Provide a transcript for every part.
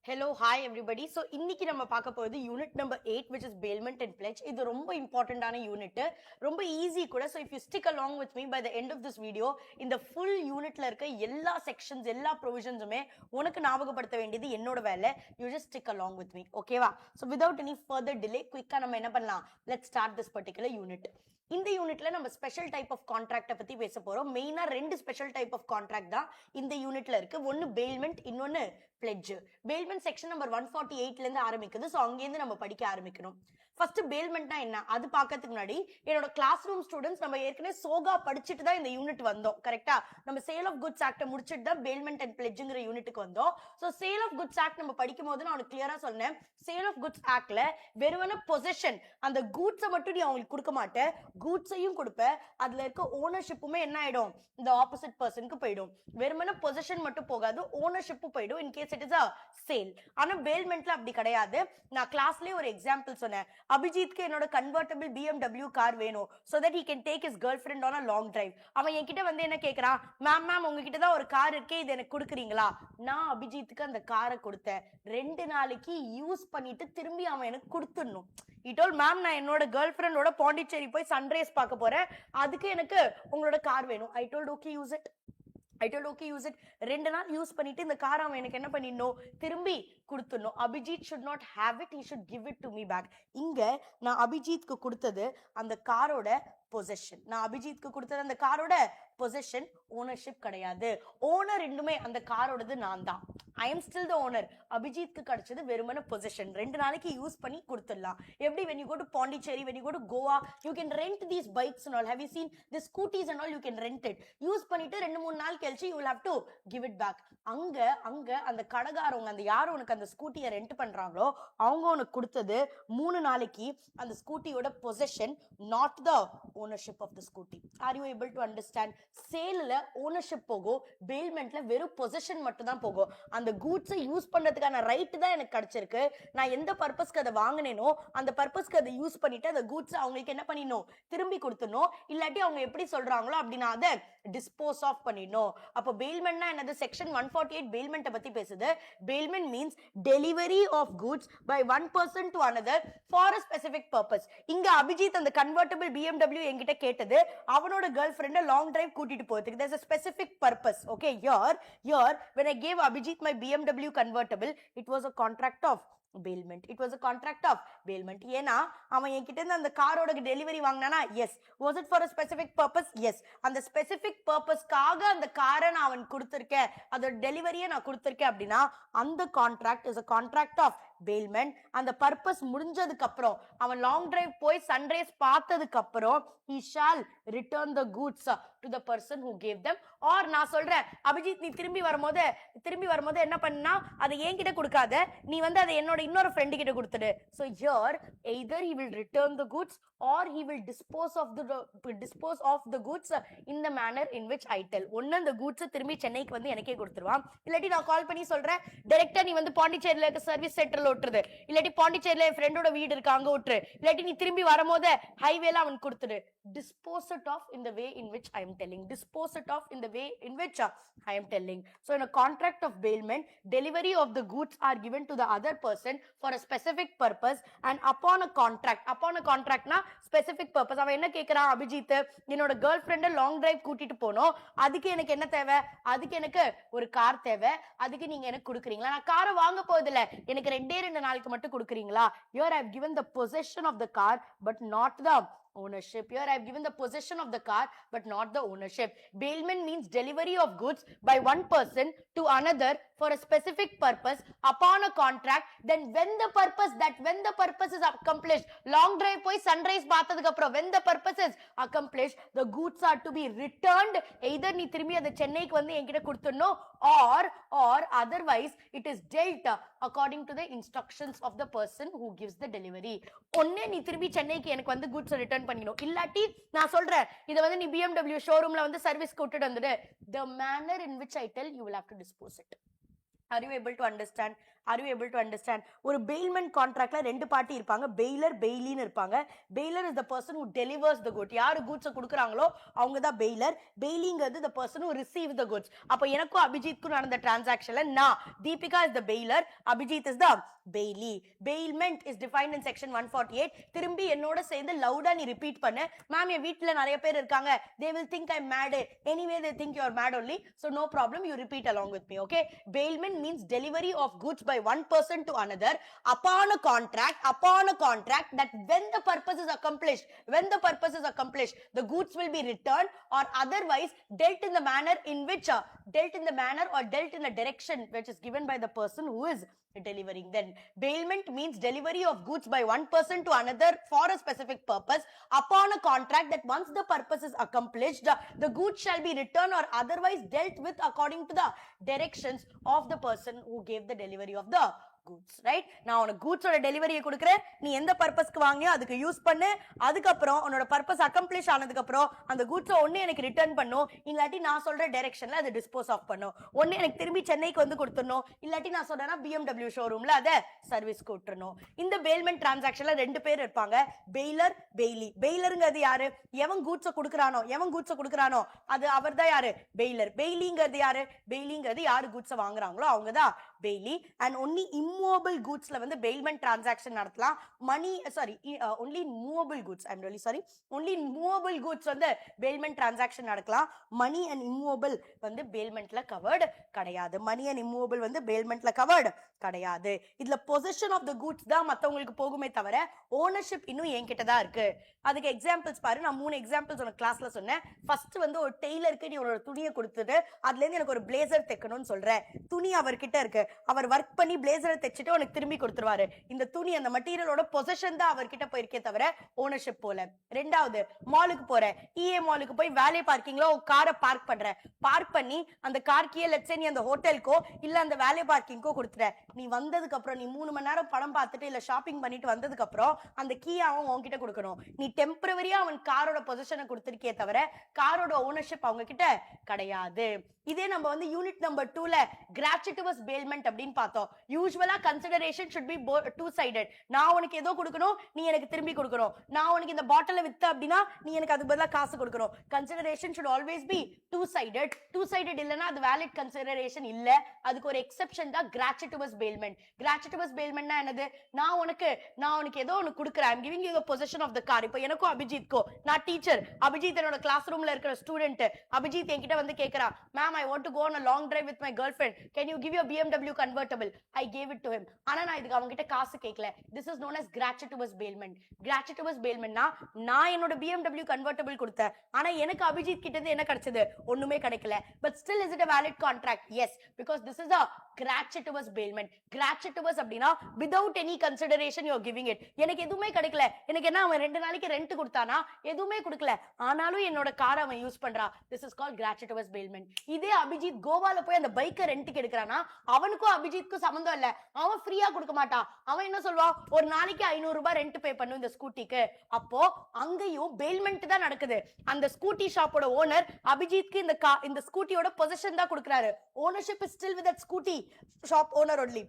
Hello, hi everybody. So, இன்னைக்கு நம்ம பார்க்க போறது unit number 8 which is bailment and pledge. இது ரொம்ப இம்பார்ட்டன்டான யூனிட், ரொம்ப ஈஸி கூட. So, if you stick along with me by the end of this video, இந்த full unitல இருக்க எல்லா sections, எல்லா provisions-உமே உனக்கு ஞாபகப்படுத்த வேண்டியது என்னோட வேலை. You just stick along with me. ஓகேவா? So, without any further delay, quick-ஆ நம்ம என்ன பண்ணலாம்? Let's start this particular unit. இந்த யூனிட்ல நம்ம ஸ்பெஷல் டைப் ஆஃப் கான்ட்ராக்ட பத்தி பேச போறோம். மெயினா ரெண்டு ஸ்பெஷல் டைப் ஆஃப் கான்ட்ராக்ட் தான் இந்த யூனிட்ல இருக்கு. ஒன்னு பேல்மெண்ட், இன்னொன்னு பிளெட்ஜ். பேல்மெண்ட் செக்ஷன் நம்பர் 148ல இருந்து ஆரம்பிக்குது. சோ அங்க இருந்து நம்ம படிக்க ஆரம்பிக்கணும். ஃபர்ஸ்ட் பேல்மெண்ட்னா என்ன அது பார்க்கிறதுக்கு முன்னாடி என்னோட கிளாஸ் ரூம் ஸ்டூடெண்ட்ஸ் நம்ம ஏற்கனவே சோகா படிச்சுட்டு தான் இந்த யூனிட் வந்தோம். கரெக்டா? நம்ம சேல் ஆஃப் குட்ஸ் ஆக்ட முடிச்சிட்டு தான் பேல்மெண்ட் அண்ட் பிளெட்ஜ்ங்கிற யூனிட்டுக்கு வந்தோம். So sale of goods act நம்ம படிக்கும் போது நான் உனக்கு கிளியரா சொன்னேன், சேல் ஆஃப் குட்ஸ் ஆக்ட்ல வெறுமன பொசஷன், அந்த கூட்ஸை மட்டும் நீ அவங்களுக்கு கொடுக்க மாட்டேன், கூட்ஸையும் கொடுப்ப. அதுல இருக்க ஓனர்ஷிப்புமே என்ன ஆயிடும்? இந்த ஆப்போசிட் பர்சனுக்கு போயிடும். வெறுமன பொசஷன் மட்டும் போகாது, ஓனர்ஷிப்பும் போயிடும் in case it is a sale. ஆனா பேல்மெண்ட்ல அப்படி கிடையாது. நான் கிளாஸ்லயே ஒரு எக்ஸாம்பிள் சொன்னேன். அபிஜித்க்கு என்னோட கன்வெர்ட்டபிள் BMW கார் வேணும் so that he can take his girlfriend on a long drive. அவன் என்கிட்ட வந்து என்ன கேக்குறான், மேம் உங்ககிட்ட தான் ஒரு கார் இருக்கே, இது எனக்கு கொடுக்குறீங்களா? நான் அபிஜித்துக்கு அந்த காரை கொடுத்தேன். 2 நாளைக்கு யூஸ் பண்ணிட்டு திரும்பி அவன் எனக்கு கொடுத்துடணும். He told மேம் நான் என்னோட கேர்ள் ஃப்ரெண்டோட பாண்டிச்சேரி போய் சன்ரைஸ் பார்க்க போறேன், அதுக்கு எனக்கு உங்களோட கார் வேணும். I told okay use it. 2 நாள் யூஸ் பண்ணிட்டு இந்த கார் அவன் எனக்கு என்ன பண்ணிடணும்? திரும்பி கொடுத்துடணும். Abhijit should not have it, he should give it to me back. இங்க நான் அபிஜித்க்கு கொடுத்தது அந்த காரோட பொசஷன். நான் அபிஜித்க்கு கொடுத்தது அந்த காரோட பொசஷன், ஓனர்ஷிப் கிடையாது. ஓனர் இன்னுமே அந்த காரோடது நான் தான். I am still the owner. அபிஜித்க்கு கிடைச்சது வெறுமன பொசஷன். 2 நாளைக்கு யூஸ் பண்ணி கொடுத்துடலாம். எப்படி when you go to Pondicherry, when you go to Goa, you can rent these bikes and all. Have you seen the scooties and all? You can rent it. Use பண்ணிட்டு 2-3 நாள் கழிச்சு you will have to give it back. அங்க அந்த கடைக்காரங்க, அந்த யாரும் உனக்கு அந்த ஸ்கூட்டியை rent பண்றாங்களோ அவங்க உனக்கு கொடுத்தது 3 நாளைக்கு அந்த ஸ்கூட்டியோட possession, not the ownership of the scooty. Are you able to understand? சேல்ல ஓனர்ஷிப் போகும், பேல்மெண்ட்ல வெறும் பொசஷன் மட்டும் தான் போகும். அந்த கூட்ஸை யூஸ் பண்றதுக்கான ரைட் தான் எனக்கு கிடைச்சிருக்கு. நான் எந்த பர்பஸ்க்கு அதை வாங்கினேனோ அந்த பர்பஸ்க்கு அதை யூஸ் பண்ணிட்டு அந்த கூட்ஸ் அவங்களுக்கு என்ன பண்ணிடணும்? திரும்பி கொடுத்துடணும். இல்லாட்டி அவங்க எப்படி சொல்றாங்களோ அப்படி நான் அதை டிஸ்போஸ் ஆஃப் பண்ணிடணும். அப்போ பேல்மெண்ட்னா என்னது? செக்ஷன் 148 பேல்மெண்ட்டை பத்தி பேசுது. Bailment means delivery of goods by one person to another for a specific purpose. இங்க அபிஜித் அந்த கன்வெர்ட்டபிள் BMW என்கிட்ட கேட்டது அவனோட கேர்ள் ஃப்ரெண்ட லாங் டிரைவ் கூட்டிட்டு போறதுக்கு. there's a specific purpose. Okay, here when I gave Abhijit my BMW convertible, it was a contract of bailment. It was a contract of bailment. ஏனா அவன் என்கிட்ட இருந்து அந்த காரோட delivery வாங்குனானா? yes. Was it for a specific purpose? yes. அந்த specific purpose-காக அந்த காரை நான் அவன் கொடுத்திருக்கேன், அதோட டெலிவரியை நான் கொடுத்திருக்கேன் அப்படின்னா அந்த contract is a contract of bailment. அந்த பர்பஸ் முடிஞ்சதுக்கு அப்புறம் அவன் லாங் டிரைவ் போய் சன்ரைஸ் பார்த்ததுக்கு அப்புறம் he shall return the goods to the person who gave them. or நான் சொல்றேன், அபிஜித் நீ திரும்பி வரும்போது என்ன பண்ணா அதை என்கிட்ட கொடுக்காத, நீ வந்து அதை என்னோட இன்னொரு ஃப்ரெண்டு கிட்ட கொடுத்துடு. so here either he will return the goods or he will dispose of the goods in the manner in which I tell. ஒன்னு அந்த கூட்ஸ் திரும்பி சென்னைக்கு வந்து எனக்கே கொடுத்துருவான், இல்லாட்டி நான் கால் பண்ணி சொல்றேன் டைரக்டா நீ வந்து பாண்டிச்சேரியில இருக்க சர்வீஸ் சென்டர்ல ஓட்டுறது, இல்லாட்டி பாண்டிச்சேரியில என் ஃப்ரெண்டோட வீடு இருக்கு அங்க ஓட்டுரு, இல்லாட்டி நீ திரும்பி வரும்போது ஹைவேல அவன் கொடுத்துடு. dispose it off in the way in which I am telling. dispose it off in the way in which I am telling. So in a contract of bailment, delivery of the goods are given to the other person for a specific purpose, and upon a contract na specific purpose. அவன் என்ன கேக்குறான்? அபிஜித் என்னோட girl ஃப்ரெண்ட long drive கூட்டிட்டு போனோம், அதுக்கு எனக்கு என்ன தேவை? அதுக்கு எனக்கு ஒரு கார் தேவை, அதுக்கு நீங்க எனக்கு கொடுக்குறீங்களா? நான் காரை வாங்க போதில்ல, எனக்கு 2 நாளுக்கு மட்டும் கொடுக்குறீங்களா? Here I have given the possession of the car but not the ownership. Here I have given the possession of the car but not the ownership. Bailment means delivery of goods by one person to another for a specific purpose upon a contract. Then when the purpose is accomplished, long drive போய் sunrise பார்த்ததுக்கு அப்புறம் when the purpose is accomplished, the goods are to be returned. either நீ திரும்பி அதை சென்னைக்கு வந்து என்கிட்ட கொடுத்துடணும், or otherwise it is dealt according to the instructions of the person who gives the delivery. ஒண்ணே நீ திரும்பி சென்னைக்கு எனக்கு வந்து goods return பண்ணிடணும், இல்லாட்டி நான் சொல்றேன் இத வந்து நீ BMW ஷோரூம்ல வந்து சர்வீஸ்க்கு விட்டுட்டு வந்துடு. the manner in which I tell, you will have to dispose it. Are you able to understand? Are you able to understand? ஒரு bailment contractல ரெண்டு பார்ட்டி இருப்பாங்க, bailor, bailee இருப்பாங்க. Bailor is the person who delivers the good. யாரு goods கொடுக்கறாங்களோ அவங்க தான் bailor. Bailingங்கிறது the person who receives the goods. அப்ப எனக்கும் அபிஜித்க்கும் நடந்த டிரான்சாக்ஷன்ல நான் Deepika is the bailor, Abhijit is the bailee. Bailment is defined in section 148. திரும்பி என்னோட சேர்ந்து லவுடா நீ ரிப்பீட் பண்ணு. மேம் என் வீட்ல நிறைய பேர் இருக்காங்க, they will think I'm mad. Anyway they think you are mad only, so no problem, you repeat along with me. Okay, bailment means delivery of goods by one person to another upon a contract that when the purpose is accomplished, the goods will be returned or otherwise dealt in the manner or dealt in a direction which is given by the person who is delivering. Then bailment means delivery of goods by one person to another for a specific purpose upon a contract that once the purpose is accomplished, the goods shall be returned or otherwise dealt with according to the directions of the person who gave the delivery of the goods. Right? நான் உனக்கு goods ஓட டெலிவரியை கொடுக்கிறேன், நீ எந்த பர்பஸ்க்கு வாங்கியோ அதுக்கு use பண்ணு. அதுக்கப்புறம் உன்னோட பர்பஸ் அக்கம்ப்ளிஷ் ஆனதுக்கு அப்புறம் அந்த கூட்ஸ் ஒண்ணு எனக்கு ரிட்டர்ன் பண்ணும், இல்லாட்டி நான் சொல்ற டைரக்ஷன்ல அதை டிஸ்போஸ் ஆஃப் பண்ணும். ஒண்ணு எனக்கு திரும்பி சென்னைக்கு வந்து கொடுத்துடணும், இல்லாட்டி நான் சொல்றேன்னா BMW ஷோரூம்ல அதை சர்வீஸ் கொடுத்துடணும். இந்த பேல்மெண்ட் டிரான்சாக்ஷன்ல ரெண்டு பேர் இருப்பாங்க, பெய்லர், பெய்லி. பெய்லருங்கிறது யாரு? எவன் கூட்ஸை கொடுக்கறானோ அது அவர் தான் யாரு? பெய்லர். பெய்லிங்கிறது யாரு? பெய்லிங்கிறது யாரு கூட்ஸை வாங்குறாங்களோ அவங்க தான் பெய்லி. அண்ட் ஒன்லி immovable goodsல வந்து bailment transaction நடத்தலாம். only movable goods, I'm really sorry, only movable goods வந்து bailment transaction நடக்கலாம். money and immovable வந்து bailmentல covered கிடையாது. money and immovable வந்து bailmentல covered கிடையாது. இதுல possession of the goods தான் மத்தவங்களுக்கு போகுமே தவிர ownership இன்னும் என்கிட்ட தான் இருக்கு. அதுக்கு எக்ஸாம்பிள்ஸ் பாரு, நான் 3 எக்ஸாம்பிள்ஸ் உனக்கு கிளாஸ்ல சொன்னேன். ஃபர்ஸ்ட் வந்து ஒரு டெய்லருக்கு நீ ஒரு துணியை கொடுத்துட்டு அதுல இருந்து எனக்கு ஒரு பிளேசர் தைக்கணும்னு சொல்ற, துணி அவர்கிட்ட இருக்கு, அவர் ஒர்க் பண்ணி பிளேசரை தைச்சிட்டு உனக்கு திரும்பி கொடுத்துருவாரு. இந்த துணி அந்த மெட்டீரியலோட பொசிஷன் தான் அவர்கிட்ட போயிருக்கே தவிர ஓனர்ஷிப் போல. ரெண்டாவது, மாலுக்கு போற, EA மாலுக்கு போய் வேலை பார்க்கிங்ல காரை பார்க் பண்ற, பார்க் பண்ணி அந்த கார்க்கியே லெட்ஸ் சே நீ அந்த ஹோட்டலுக்கோ இல்ல அந்த வேலை பார்க்கிங்கோ கொடுத்துற. நீ வந்ததுக்கு அப்புறம் நீ 3 மணி நேரம் படம் பார்த்துட்டு இல்ல ஷாப்பிங் பண்ணிட்டு வந்ததுக்கு அப்புறம் அந்த கீ அவன் உன்கிட்ட கொடுக்கணும். நீ டெம்பரவரியா அவன் காரோட பொசிஷனை கொடுத்திருக்கே தவிர காரோட ஓனர்ஷிப் அவங்க கிட்ட கிடையாது. இதே நம்ம வந்து யூனிட் நம்பர் 2ல gratuitous bailment அப்படின்னு பார்த்தோம். யூசுவலா consideration should be two sided. நான் உனக்கு ஏதோ கொடுக்கணும், நீ எனக்கு திரும்பி கொடுக்கணும். நான் உனக்கு இந்த பாட்டில வித்த அப்படின்னா நீ எனக்கு அதுக்கு பதிலா காசு கொடுக்கணும். Consideration should always be two sided. two sided இல்லனா அது valid consideration இல்ல. அதுக்கு ஒரு எக்ஸெப்ஷன் தான் gratuitous bailment. gratuitous bailmentனா என்னது? நான் உனக்கு ஏதோ ஒன்னு கொடுக்கறேன், I'm giving you the possession of the car. இப்போ எனக்கும் அபிஜித்கோ, நான் டீச்சர், அபிஜித் என்னோட கிளாஸ் ரூம்ல இருக்கிற ஸ்டூடெண்ட், அபிஜித் என்கிட்ட வந்து கேக்குறான், ma'am I want to go on a long drive with my girlfriend, can you give your BMW convertible? I gave it to him. ஆனா நான் இதுக்கு அவங்க கிட்ட காசு கேட்கல. This is known as gratuitous bailment. gratuitous bailmentனா நான் என்னோட BMW convertible கொடுத்தேன், ஆனா எனக்கு அபிஜித் கிட்ட இருந்து என்ன கிடைச்சது? ஒண்ணுமே கிடைக்கல. But still is it a valid contract? Yes, because this is a gratuitous bailment. gratuitous அப்படினா without any consideration you are giving it. எனக்கு எதுவுமே கிடைக்கல, எனக்கு என்ன அவன் 2 நாளைக்கு ரெண்ட் கொடுத்தானா? எதுவுமே கொடுக்கல, ஆனாலும் என்னோட காரை அவன் யூஸ் பண்றான். This is called gratuitous bailment. இதே அபிஜித் கோவால போய் அந்த பைக்கை ரெண்ட்டுக்கு எடுக்கிறானா, அவனுக்கும் அபிஜித்க்கும் சம்பந்தம் இல்ல, அவன் ஃப்ரீயா கொடுக்க மாட்டான். அவன் என்ன சொல்வான்? ஒரு நாளைக்கு 500 ரூபாய் ரெண்ட் பே பண்ணு இந்த ஸ்கூட்டிக்கு. அப்போ அங்கேயும் பேல்மெண்ட் தான் நடக்குது. அந்த ஸ்கூட்டி ஷாப்போட ஓனர் அபிஜித்க்கு இந்த ஸ்கூட்டியோட பொசிஷன் தான் கொடுக்கறாரு. Ownership is still with that scooty shop owner only.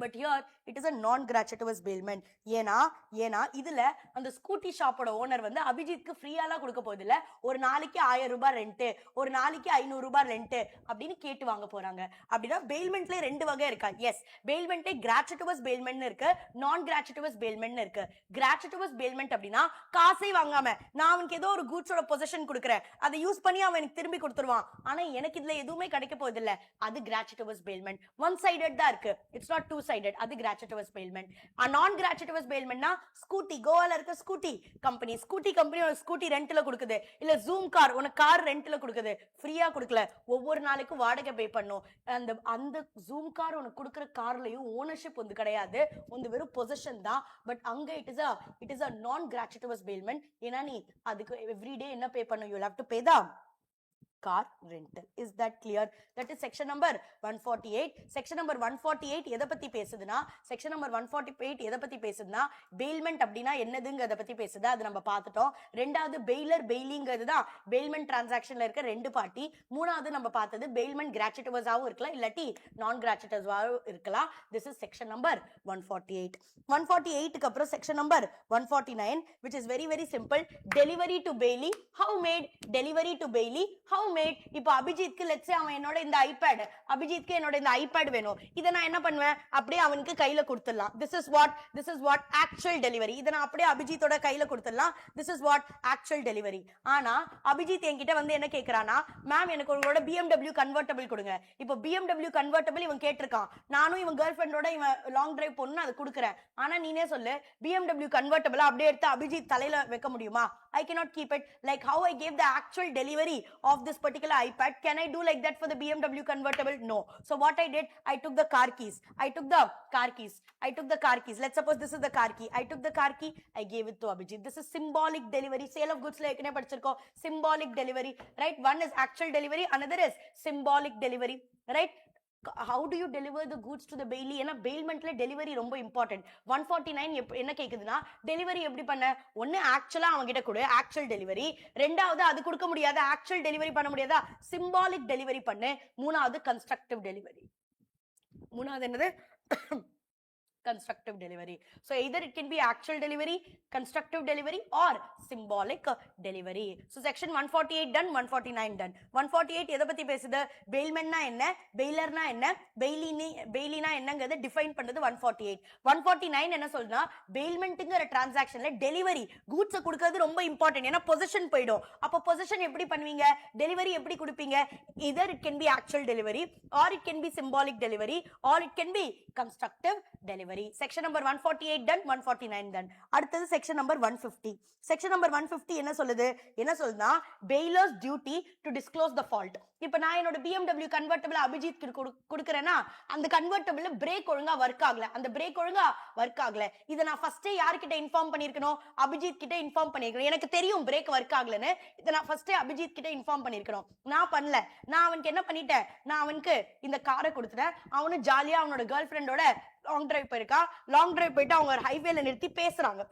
But here it is a non-gratuitous bailment. ஏனா இதுல அந்த ஸ்கூட்டி ஷாப்போட ஓனர் வந்து அபிஜித்க்கு ஃப்ரீயாலாம் கொடுக்க போகுது இல்ல, ஒரு நாளைக்கு 1000 ரூபாய் ரெண்ட், ஒரு நாளைக்கு 500 ரூபாய் ரெண்ட் அப்படின்னு கேட்டு வாங்க போறாங்க. அப்படின்னா பேல்மெண்ட்ல 2 வகை இருக்கா? எஸ், பேல்மெண்ட்ல gratuitous bailment இருக்கு, நான் gratuitous bailment இருக்கு. gratuitous bailment அப்படின்னா காசை வாங்காம நான் அவனுக்கு ஏதோ ஒரு கூட்ஸோட பொசிஷன் கொடுக்குறேன், அதை யூஸ் பண்ணி அவன் எனக்கு திரும்பி கொடுத்துருவான், ஆனா எனக்கு இதுல எதுவுமே கிடைக்க போகுது இல்ல, அது gratuitous bailment. one sided தான் இருக்கு, it's not two sided. அது gratuitous bailment. a non gratuitous bailmentனா ஸ்கூட்டி, கோவால இருக்க ஸ்கூட்டி கம்பெனி ஒரு ஸ்கூட்டி ரெண்ட்ல கொடுக்குது, இல்ல ஜூம் கார் உனக்கு கார் ரெண்ட்ல கொடுக்குது, ஃப்ரீயா கொடுக்கல, ஒவ்வொரு நாளைக்கும் வாடகை பே பண்ணும். அந்த ஜூம் கார் உனக்கு கொடுக்குற கார்லயும் ஓனர்ஷிப் வந்து கிடையாது, வந்து வெறும் பொசிஷன் தான். பட் அங்க it is a non gratuitous bailment. ஏன்னா நீ அதுக்கு எவ்ரிடே என்ன பே பண்ணும்? you will have to pay the car rental. Is that clear? That is section number 148. Section number 148 எதை பத்தி பேசுதுன்னா section number 148 எதை பத்தி பேசுதுன்னா bailment அப்படின்னா என்னதுங்கிறத பத்தி பேசுது. அது நம்ம பார்த்துட்டோம். ரெண்டாவது bailor bailing-ங்கிறது தான் bailment transactionல இருக்க ரெண்டு பார்ட்டி. மூணாவது நம்ம பார்த்தது bailment gratuitous-ஆவும் இருக்கலாம் இல்லாட்டி non gratuitous-ஆவும் இருக்கலாம். This is section number 148. 148க்கு அப்புறம் section number 149 which is very very simple. Delivery to Bailey. How made? Delivery to Bailey. How made? இப்போ அபிஜித்க்கு let's say அவன் என்னோட இந்த ஐபேட் அபிஜித்க்கு என்னோட இந்த ஐபேட் வேணும். இதை நான் என்ன பண்ணுவேன் அப்படியே அவனுக்கு கையில கொடுத்துடலாம். This is what actual delivery. இதை நான் அப்படியே அபிஜித்தோட கையில கொடுத்துடலாம். This is what actual delivery. ஆனா அபிஜித் என்கிட்ட வந்து என்ன கேக்குறானா மேம் எனக்கு உங்களோட BMW கன்வெர்ட்டபிள் கொடுங்க. இப்போ BMW கன்வெர்ட்டபிள் இவன் கேட்டிருக்கான். நானும் இவன் கேர்ள் ஃப்ரெண்டோட இவன் லாங் டிரைவ் போகணும்னு அதை கொடுக்குறேன். ஆனா நீனே சொல்லு BMW கன்வெர்ட்டபிள் அப்படியே எடுத்து அபிஜித் தலையில வைக்க முடியுமா? I cannot keep it. Like how I gave the actual delivery of this particular iPad, can I do like that for the BMW convertible? No. So what I did, I took the car keys. Let's suppose this is the car key. I took the car key, I gave it to Abhijit. This is symbolic delivery. Sale of goods la ekne padichirkom. Symbolic delivery, right? One is actual delivery, another is symbolic delivery, right? How do you deliver the goods to the Bailey? ஏன்னா bailmentல delivery ரொம்ப important. 149 என்ன கேக்குதுன்னா delivery எப்படி பண்ண? ஒன்னு ஆக்சுவலா அவங்க கிட்ட கொடு actual delivery. ரெண்டாவது அது கொடுக்க முடியாத actual delivery பண்ண முடியாதா? symbolic delivery பண்ணு. மூணாவது constructive delivery. மூணாவது என்னது? constructive delivery. So either it can be actual delivery, constructive delivery or symbolic delivery. So section 148 done, 149 done. 148 எதை பத்தி பேசுது? bailmentனா என்ன, bailorனா என்ன, baileyனா என்னங்கிறத டிஃபைன் பண்றது 148. 149 என்ன சொல்றா bailmentங்கிற டிரான்சாக்ஷன்ல டெலிவரி கூட்ஸ் கொடுக்கிறது ரொம்ப இம்பார்ட்டன்ட். ஏன்னா பொசிஷன் போய்டும். அப்ப பொசிஷன் எப்படி பண்ணுவீங்க? டெலிவரி எப்படி கொடுப்பீங்க? either it can be actual delivery or it can be symbolic delivery or it can be constructive delivery. Section number 148 done, 149 done. அடுத்தது section number 150. section number 150 என்ன சொல்லுது? என்ன சொல்லுனா Bailor's duty to disclose the fault. இப்போ நான் என்னோட BMW convertible Abhijit கொடுக்கறேன்னா அந்த கன்வெர்ட்டபிள்ல break ஒழுங்கா work ஆகல. அந்த பிரேக் ஒழுங்கா வர்க் ஆகல. இத நான் ஃபர்ஸ்டே யார்கிட்ட இன்ஃபார்ம் பண்ணிருக்கணும்? அபிஜித் கிட்ட இன்ஃபார்ம் பண்ணிருக்கணும். எனக்கு தெரியும் பிரேக் வர்க் ஆகலன்னு. இத நான் ஃபர்ஸ்டே அபிஜித் கிட்ட இன்ஃபார்ம் பண்ணிருக்கணும். நான் பண்ணல. நான் அவனுக்கு என்ன பண்ணிட்டேன்? நான் அவனுக்கு இந்த காரை கொடுத்துட்டேன். அவனு ஜாலியா அவனோட கேர்ள் ஃப்ரெண்டோட லாங் டிரைவ் போயிருக்கா. லாங் டிரைவ் போயிட்டு அவங்க ஒரு ஹைவேல நிறுத்தி பேசுறாங்க.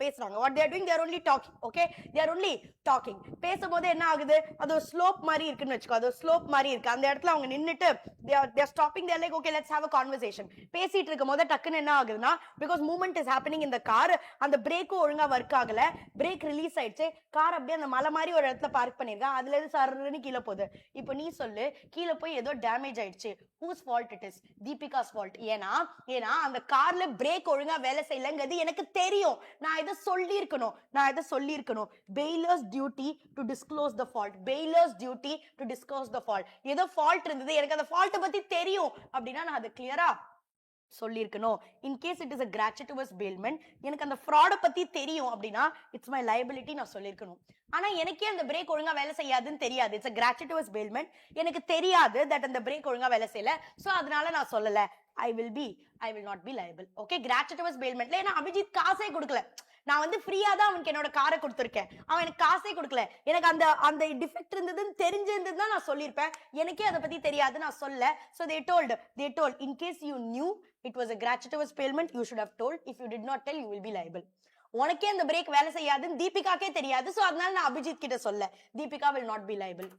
what they are doing, they are only talking. Okay, they are only talking. பேசும்போது என்ன ஆகுது? அது ஒரு ஸ்லோப் மாதிரி இருக்குன்னு வெச்சுக்கோ. அது ஒரு ஸ்லோப் மாதிரி இருக்கு. அந்த இடத்துல அவங்க நின்னுட்டு they are stopping, they are like okay let's have a conversation. பேசிட்டு இருக்கும்போது டக்குன்னு என்ன ஆகுதுன்னா because movement is happening in the car, அந்த பிரேக்கும் ஒழுங்கா வர்க் ஆகல. பிரேக் ரிலீஸ் ஆயிடுச்சு. கார் அப்படியே அந்த மலை மாதிரி ஒரு இடத்துல பார்க் பண்ணிருக்கா. அதுல இருந்து சர்ன்னு கீழே போகுது. இப்போ நீ சொல்லு கீழே போய் ஏதோ டேமேஜ் ஆயிடுச்சு. whose fault it is? Deepika's fault. ஏன்னா அந்த கார்ல பிரேக் ஒழுங்கா வேலை செய்யலங்கிறது எனக்கு தெரியும். நான் இதை சொல்லியிருக்கணும். Bailor's duty to disclose the fault. Bailor's duty to disclose the fault. ஏதோ ஃபால்ட் இருந்தது, எனக்கு அந்த ஃபால்ட் பத்தி தெரியும் அப்படின்னா நான் அதை கிளியரா சொல்லியிருக்கணும். in case it is a gratuitous bailment, எனக்கு அந்த ஃப்ராட பத்தி தெரியும் அப்படின்னா இட்ஸ் மை liability நான் சொல்லியிருக்கணும். ஆனா எனக்கே அந்த பிரேக் ஒழுங்கா வேலை செய்யாதுன்னு தெரியாது. It's a gratuitous bailment. எனக்கு தெரியாது தட் அந்த பிரேக் ஒழுங்கா வேலை செய்யல. சோ அதனால நான் சொல்லல. I will not be liable. Okay, gratuitous bailmentல ஏன்னா அபிஜித் காசே கொடுக்கல. நான் வந்து ஃப்ரீயா தான் அவனுக்கு என்னோட காரை கொடுத்துருக்கேன். அவன் எனக்கு காசே கொடுக்கல. எனக்கு அந்த டிஃபெக்ட் இருந்ததுன்னு தெரிஞ்சிருந்ததுன்னா நான் சொல்லியிருப்பேன். எனக்கே அதை பத்தி தெரியாது, நான் சொல்ல. So they told in case you knew it was a gratuitous bailment, you should have told. If you did not tell, you will be liable. உனக்கே அந்த பிரேக் வேலை செய்யாதுன்னு தீபிகாக்கே தெரியாது. சோ அதனால நான் அபிஜித் கிட்ட சொல்ல. Deepika will not be liable.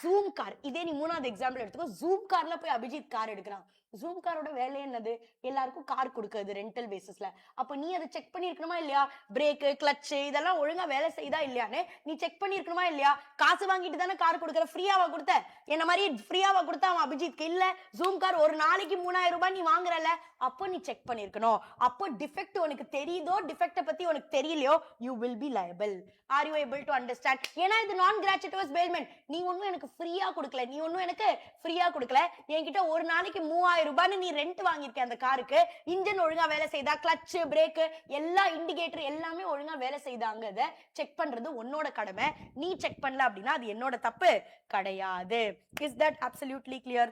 Zoom car, இதே நீ மூணாவது எக்ஸாம்பிள் எடுத்துக்கோ. ஜூம் கார்ல போய் அபிஜித் கார் எடுக்கிறான். ஜூம் காரோட வேலை என்னது? எல்லாருக்கும் கார் கொடுக்குறது ரெண்டல் பேசிஸ்ல. அப்ப நீ அதை செக் பண்ணிருக்கணுமா இல்லையா? பிரேக் கிளட்ச் இதெல்லாம் ஒழுங்கா வேலை செய்தா இல்லையான்னு நீ செக் பண்ணிருக்கணுமா இல்லையா? காசு வாங்கிட்டு தானே கார் கொடுக்குற. ஃப்ரீயாவா கொடுத்த? என்ன மாதிரி ஃப்ரீயாவா கொடுத்தா அவன் அபிஜித்க்கு இல்ல. ஜூம் கார் ஒரு நாளைக்கு 3000 ரூபாய் நீ வாங்குறல, அப்போ நீ செக் பண்ணிருக்கணும். அப்போ டிஃபெக்ட் உனக்கு தெரியுதோ டிஃபெக்ட பத்தி உனக்கு தெரியலையோ you will be liable. Are you able to understand? ஏன்னா இது நான் gratuitous bailment. நீ ஒன்னும் எனக்கு ஃப்ரீயா கொடுக்கல. என்கிட்ட ஒரு நாளைக்கு 3000 ரூபாய்னு நீ ரெண்ட் வாங்கியிருக்க. அந்த காருக்கு இன்ஜின் ஒழுங்கா வேலை செய்தா, கிளட்ச் பிரேக் எல்லா இண்டிகேட்டர் எல்லாமே ஒழுங்கா வேலை செய்தாங்க. செக் பண்றது உன்னோட கடமை. நீ செக் பண்ணல அப்படின்னா அது என்னோட தப்பு கிடையாது. Is that absolutely clear?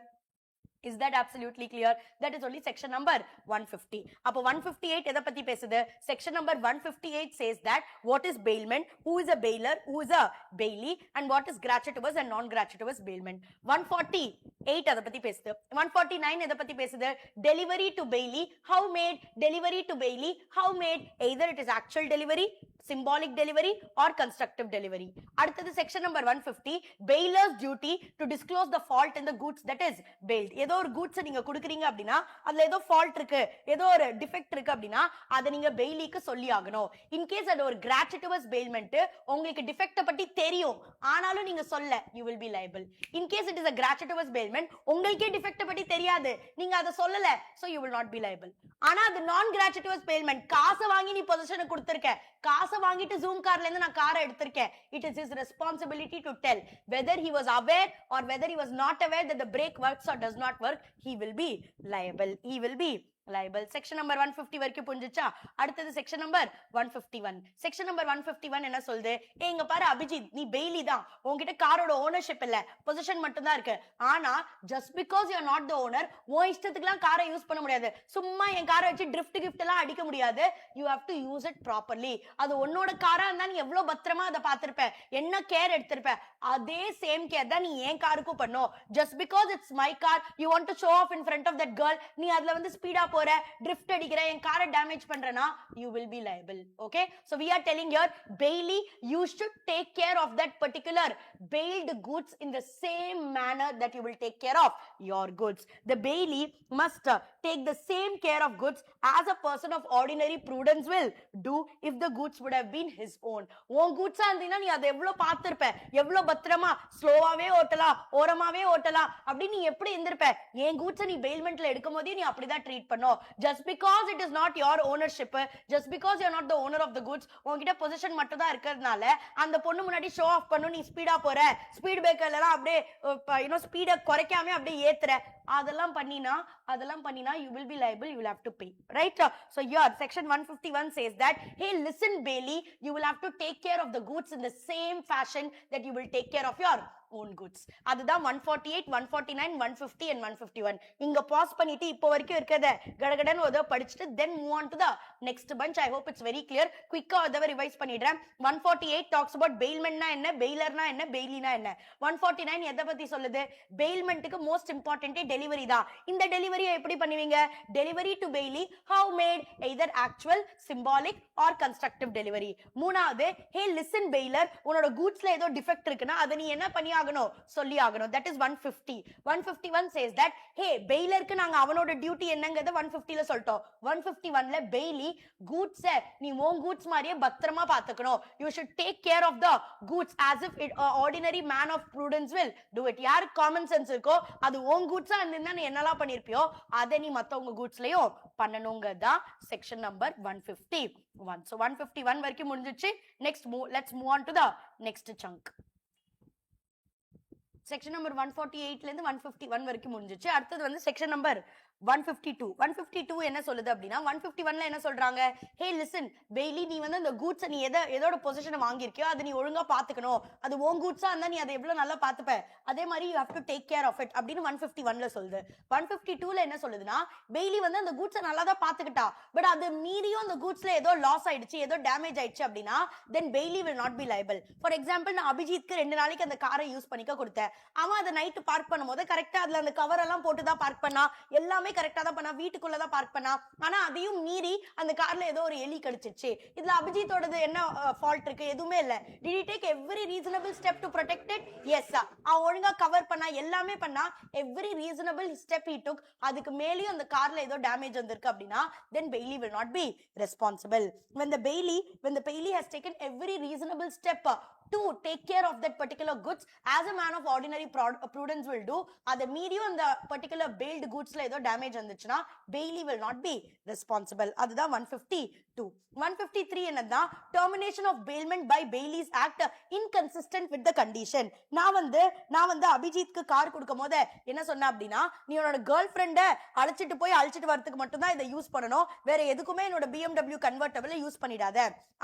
Is that absolutely clear? That is only section number 150. அப்போ 158 எதை பத்தி பேசுது? Section number 158 says that what is bailment, who is a bailor, who is a bailee, and what is gratuitous and non-gratuitous bailment. 148 எதை பத்தி பேசுது? 149 எதை பத்தி பேசுது? Delivery to bailee. How made? Delivery to bailee. How made? Either it is actual delivery, symbolic delivery, or constructive delivery. அடுத்தது section number 150, bailor's duty to disclose the fault in the goods that is bailed. ஏதோ ஒரு goods நீங்க கொடுக்குறீங்க அப்படின்னா அதுல ஏதோ fault இருக்கு, ஏதோ ஒரு defect இருக்கு அப்படின்னா அதை நீங்க பெயிலிக்கு சொல்லி ஆகணும். In case அது ஒரு gratuitous bailment, உங்களுக்கு defect பத்தி தெரியும் ஆனாலும் நீங்க சொல்ல, you will be liable. In case it is a gratuitous bailment, உங்களுக்கே defect பத்தி தெரியாது, நீங்க அதை சொல்லல, so you will not be liable. ஆனா அது non gratuitous bailment, காசை வாங்கி நீ பொசிஷனை கொடுத்திருக்க, காசை வாங்கிட்டு ஜூம் கார்ல இருந்து நான் காரை எடுத்திருக்கேன், it is his responsibility to tell whether he was aware or whether he was not aware that the brake works or does not work. He will be liable. He will be liable. Section number 150 வரைக்கும் புரிஞ்சுச்சா? அடுத்தது section number 151. section number 151 என்ன சொல்லுது? இங்க பாரு அபிஜித், நீ Bailey தான், உன்கிட்ட காரோட ஓனர்ஷிப் இல்ல, பொசிஷன் மட்டும் தான் இருக்கு. ஆனா just because you are not the owner, உன் இஷ்டத்துக்குலாம் காரை யூஸ் பண்ண முடியாது. சும்மா என் காரை வச்சு ட்ரிஃப்ட் கிஃப்ட் எல்லாம் அடிக்க முடியாது. You have to use it properly. அது உன்னோட காரா இருந்தா நீ எவ்வளவு பத்திரமா அதை பார்த்திருப்ப, என்ன கேர் எடுத்திருப்ப, அதே சேம் கேர் தான் நீ என் காருக்கும் பண்ணும். just because it's my car, you want to show off in front of that girl, நீ அதுல வந்து ஸ்பீடா போற, drift அடிக்கிற, என் காரை damage பண்றனா, you will be liable. Okay, so we are telling here, bailee, you should take care of that particular bailed goods in the same manner that you will take care of your goods. The bailee must take the same care of goods as a person of ordinary prudence will do if the goods would have been his own. உன் goods ஆந்தினா நீ அதை எவ்வளவு பார்த்திருப்ப, எவ்வளவு பத்திரமா ஸ்லோவாவே ஓட்டலாம், ஓரமாவே ஓட்டலாம், அப்படி நீ எப்படி இருந்திருப்ப. என் goods நீ bailmentல எடுக்கும் போதே நீ அப்படிதான் ட்ரீட் பண்ணோ. Just because it is not your ownership, just because you are not the owner of the goods, உன்கிட்ட பொசிஷன் மட்டும் தான் இருக்கிறதுனால அந்த பொண்ணு முன்னாடி ஷோ ஆஃப் பண்ணு, நீ ஸ்பீடா போற, ஸ்பீட் பிரேக்கர்ல எல்லாம் அப்படியே ஸ்பீட குறைக்காம அப்படியே ஏத்துற, அதெல்லாம் பண்ணினா you will be liable, you will have to pay, right? So here section 151 says that, hey listen bailee, you will have to take care of the goods in the same fashion that you will take care of your own goods. அதுதான் 148, 149, 150 and 151. இங்க pass பண்ணிட்டு இப்போ வரைக்கும் இருக்கத கடகடன்னு ஓத படிச்சிட்டு then move on to the next bunch. I hope it's very clear. குயிக்கா அதவ revise பண்ணிடுறேன். 148 talks about bailment னா என்ன, bailor னா என்ன, bailee னா என்ன. 149 எதை பத்தி சொல்லுது? bailmentக்கு most important delivery தான். இந்த டெலிவரியை எப்படி பண்ணுவீங்க? delivery to bailee, how made? either actual, symbolic or constructive delivery. மூணாவது, hey listen bailor, உன்னோட goodsல ஏதோ டிஃபெக்ட் இருக்குன்னா அதை நீ என்ன பண்ணி ஆகணும், சொல்லி ஆகணும். that is 150. 151 says that, hey bailorக்கு நாங்க அவனோட டியூட்டி என்னங்கறத 150ல சொல்லிட்டோம். 151ல bailee goods நீ உன் goods மாதிரியே பத்திரமா பாத்துக்கணும். you should take care of the goods as if it ordinary man of prudence will do it. யார் காமன் சென்ஸ் இருக்கோ அது உன் goods-ஆ இருந்தா நீ என்னலாம் பண்ணிருப்பியோ அதை நீ மத்தவங்க goods-லயும் பண்ணணும்ங்கறதா section number 151. so 151 வரைக்கும் முடிஞ்சிச்சு. next let's move on to the next chunk. section number 148 ல இருந்து 151 வரைக்கும் முடிஞ்சிச்சு. அடுத்து வந்து section number 152 என்ன சொல்லுது அப்படின்னா 151ல என்ன சொல்றாங்க? hey listen bailee, நீ வந்து அந்த goods நீ எதோட பொசிஷனை வாங்கியிருக்கியோ அதை நீ ஒழுங்கா பாத்துக்கணும். அது உன் goods-ஆ இருந்தா நீ அதை எவ்வளவு நல்லா பாத்துப்ப, அதே மாதிரி you have to take care of it அப்படின்னு 151ல சொல்லுது. 152ல என்ன சொல்லுதுன்னா bailee வந்து அந்த goods-அ நல்லா தான் பாத்துக்கிட்டா, பட் அது மீறியும் அந்த goods-ல ஏதோ லாஸ் ஆயிடுச்சு, ஏதோ டேமேஜ் ஆயிடுச்சு அப்படின்னா then bailee will not be liable. for example, நான் அபிஜித்க்கு 2 நாளைக்கு அந்த காரை யூஸ் பண்ணிக்க கொடுத்தேன். அவன் அதை நைட் பார்க் பண்ணும்போது கரெக்டா அதுல அந்த கவர் எல்லாம் போட்டு தான் பார்க் பண்ணா, எல்லாமே கரெக்டா தான் பண்ணா, வீட்டுக்குள்ளதான் பார்க் பண்ணா. ஆனா அதையும் மீறி அந்த கார்ல ஏதோ ஒரு எலி கடிச்சிச்சு. இதுல அபிஜித்தோடது என்ன ஃபால்ட் இருக்கு? எதுவுமே இல்ல. did he take every reasonable step to protect it? yes sir. அவன் ஒழுங்கா கவர் பண்ணா, எல்லாமே பண்ணா, every reasonable step he took. அதுக்கு மேலயும் அந்த கார்ல ஏதோ டேமேஜ் வந்திருக்கு அப்படின்னா then bailee will not be responsible. when the bailee has taken every reasonable step to take care of that particular goods as a man of ordinary prudence will do, அதை மீறியும் அந்த particular bailed goodsல ஏதோ damage வந்துச்சுன்னா bailee will not be responsible. அதுதான் 152. 153 என்னன்னா termination of bailment by Bailey's act inconsistent with the condition. நான் வந்து அபிஜித்க்கு car கொடுக்கும் போது என்ன சொன்ன அப்படின்னா, நீ உன்னோட கேர்ள் ஃப்ரெண்ட அழைச்சிட்டு வரதுக்கு மட்டும் தான் இதை யூஸ் பண்ணணும், வேற எதுக்குமே என்னோட BMW கன்வெர்ட்டபிள் யூஸ் பண்ணிடாத.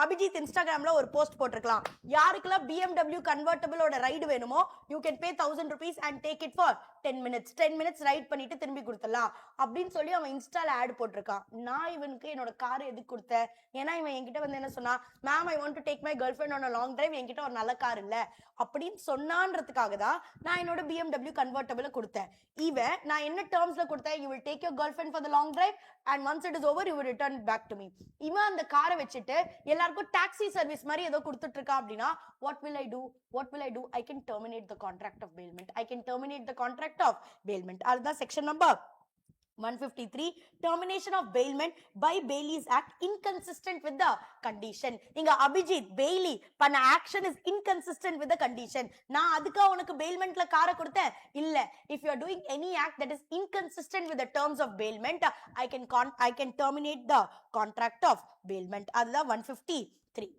அபிஜித் இன்ஸ்டாகிராம்ல ஒரு போஸ்ட் போட்டிருக்கலாம், யாருக்கெல்லாம் BMW கன்வெர்ட்டபிளோட ரைடு வேணுமோ you can pay 1000 rupees and take it for 10 minutes right பண்ணிட்டு திரும்பி கொடுத்துடலாம் அப்படின்னு சொல்லி அவன் இன்ஸ்டால ஆட் போட்டிருக்கான். நான் இவனுக்கு என்னோட கார் எதுக்கு கொடுத்தேன்? ஏன்னா இவன் என்கிட்ட வந்து என்ன சொன்னா, ma'am I want to take my girl friend on long drive, என்கிட்ட ஒரு நல்ல கார் இல்ல அப்படின்னு சொன்னான்றதுக்காக தான் நான் என்னோட BMW கன்வெர்ட்டபிள கொடுத்தேன். இவன் நான் என்ன டேர்ம்ஸ்ல கொடுத்தேன், you will take your girlfriend for the long drive and once it is over you will return back to me. இவன் அந்த காரை வச்சுட்டு எல்லாருக்கும் டாக்ஸி சர்வீஸ் மாதிரி ஏதோ கொடுத்துட்டு இருக்கான் அப்படின்னா what will I do? What will I do? I can terminate the contract of bailment. I can terminate the contract of bailment. That's section number 153. Termination of bailment by Bailey's Act inconsistent with the condition. Inga Abhijit Bailey panna action is inconsistent with the condition. Na adukka unakku bailment la kaara koduthen illa. If you are doing any act that is inconsistent with the terms of bailment, I can terminate the contract of bailment. Adha 153.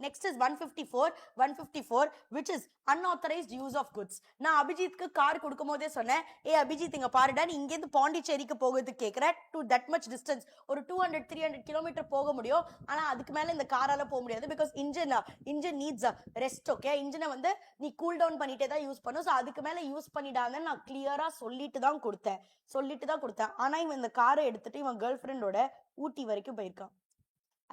Next is 154 which is unauthorized use of goods. நான் அபிஜித்க்கு car கொடுக்கும்போதே சொன்னேன், அபிஜித் இங்க பாருடா, நீ இங்க இருந்து பாண்டிச்சேரிக்கு போகிறதுக்கு கேக்குற டு தட் மச் டிஸ்டன்ஸ், ஒரு 200-300 கிலோமீட்டர் போக முடியும், ஆனா அதுக்கு மேல இந்த காரால போக முடியாது because engine needs rest. Okay, இன்ஜினை வந்து நீ கூல் டவுன் பண்ணிட்டே தான் யூஸ் பண்ணும், ஸோ அதுக்கு மேல யூஸ் பண்ணிடாங்கன்னு நான் கிளியரா சொல்லிட்டு தான் கொடுத்தேன். ஆனா இவன் இந்த காரை எடுத்துட்டு இவன் கேர்ள் ஃப்ரெண்டோட ஊட்டி வரைக்கும் போயிருக்கான்.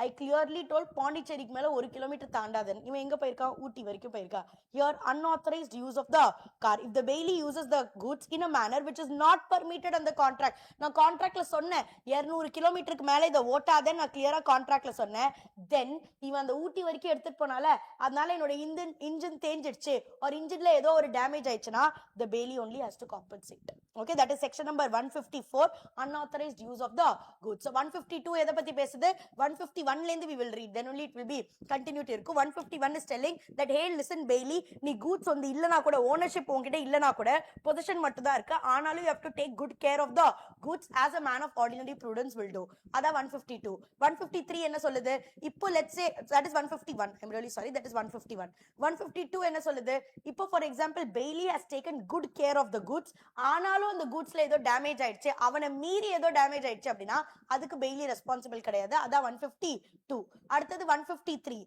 I clearly told பாண்டிச்சேரிக்கு மேல 1 கிலோமீட்டர் தாண்டாதன். இவன் எங்க போயிருக்கான்? ஊட்டி வரைக்கும் போயிருக்கான். Here unauthorized use of the car. If the Bailey uses the goods in a manner which is not permitted on the contract. நான் கான்ட்ராக்ட்ல சொன்னேன் 200 கிலோமீட்டருக்கு மேல இதை ஓட்டாதேன்னு நான் கிளியரா கான்ட்ராக்ட்ல சொன்னேன். தென் இவன் அந்த ஊட்டி வரைக்கும் எடுத்துட்டு போனால அதனால என்னோட இன்ஜின் தேஞ்சிடுச்சு ஒரு இன்ஜின்ல ஏதோ ஒரு டேமேஜ் ஆயிடுச்சுன்னா the Bailey only has to compensate. Okay, that is section number 154, unauthorized use of the goods. So 152 எதை பத்தி பேசுது? 151 ல இருந்து we will read, then only it will be continued இருக்கும். 151 is telling that hey listen Bailey, நீ goods வந்து இல்லனா கூட ownership உன்கிட்ட இல்லனா கூட possession மட்டும் தான் இருக்கு, ஆனாலும் you have to take good care of the goods as a man of ordinary prudence will do. அதான் 152. 153 என்ன சொல்லுது? இப்போ let's say that is 151, I'm really sorry, that is 151. 152 என்ன சொல்லுது? இப்போ for example Bailey has taken good care of the goods, ஆனாலும் அந்த goodsல ஏதோ டேமேஜ் ஆயிடுச்சு, அவனை மீறி ஏதோ டேமேஜ் ஆயிடுச்சு அப்படின்னா அதுக்கு Bailey ரெஸ்பான்சிபிள் கிடையாது. அதான் 152. அடுத்தது 153.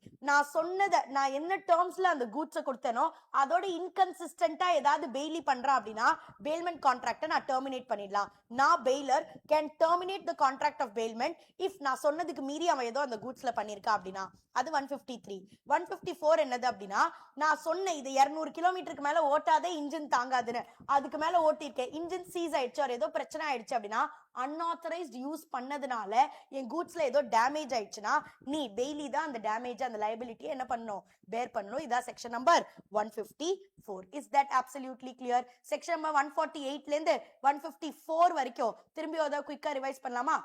நான் என்ன டேர்ம்ஸ்ல அந்த கூட்ஸை கொடுத்தேனோ அதோட இன்கன்சிஸ்டன்டா ஏதாவது Bailey பண்றா அப்படின்னா bailment contract நான் டெர்மினேட் பண்ணிடலாம். நான் Bailor can terminate the contract of bailment if நான் சொன்னதுக்கு மீறி அவன் ஏதோ அந்த கூட்ஸ்ல பண்ணிருக்கா அப்படின்னா. அது 153. 154 என்னது அப்படின்னா, நான் சொன்னேன் இது 200 கிலோமீட்டருக்கு மேல ஓட்டாதே, இன்ஜின் தாங்காதுன்னு, அதுக்கு மேல ஓட்டிருக்கேன், இன்ஜின் சீஸ் ஆயிடுச்சு, ஏதோ பிரச்சனை ஆயிடுச்சு அப்படின்னா அன்ஆத்தரைஸ்ட் யூஸ் பண்ணதுனால என் கூட்ஸ்ல ஏதோ டேமேஜ் ஆயிடுச்சுன்னா நீ Bailey தான் அந்த டேமேஜ் அந்த லைபிலிட்டியை என்ன பண்ணணும்? பேர் பண்ணணும். இதான் section number 154. Is that absolutely clear? Section number 148 ல இருந்து 154 வரைக்கும் திரும்பி ஏதாவது குயிக்கா ரிவைஸ் பண்ணலாமா?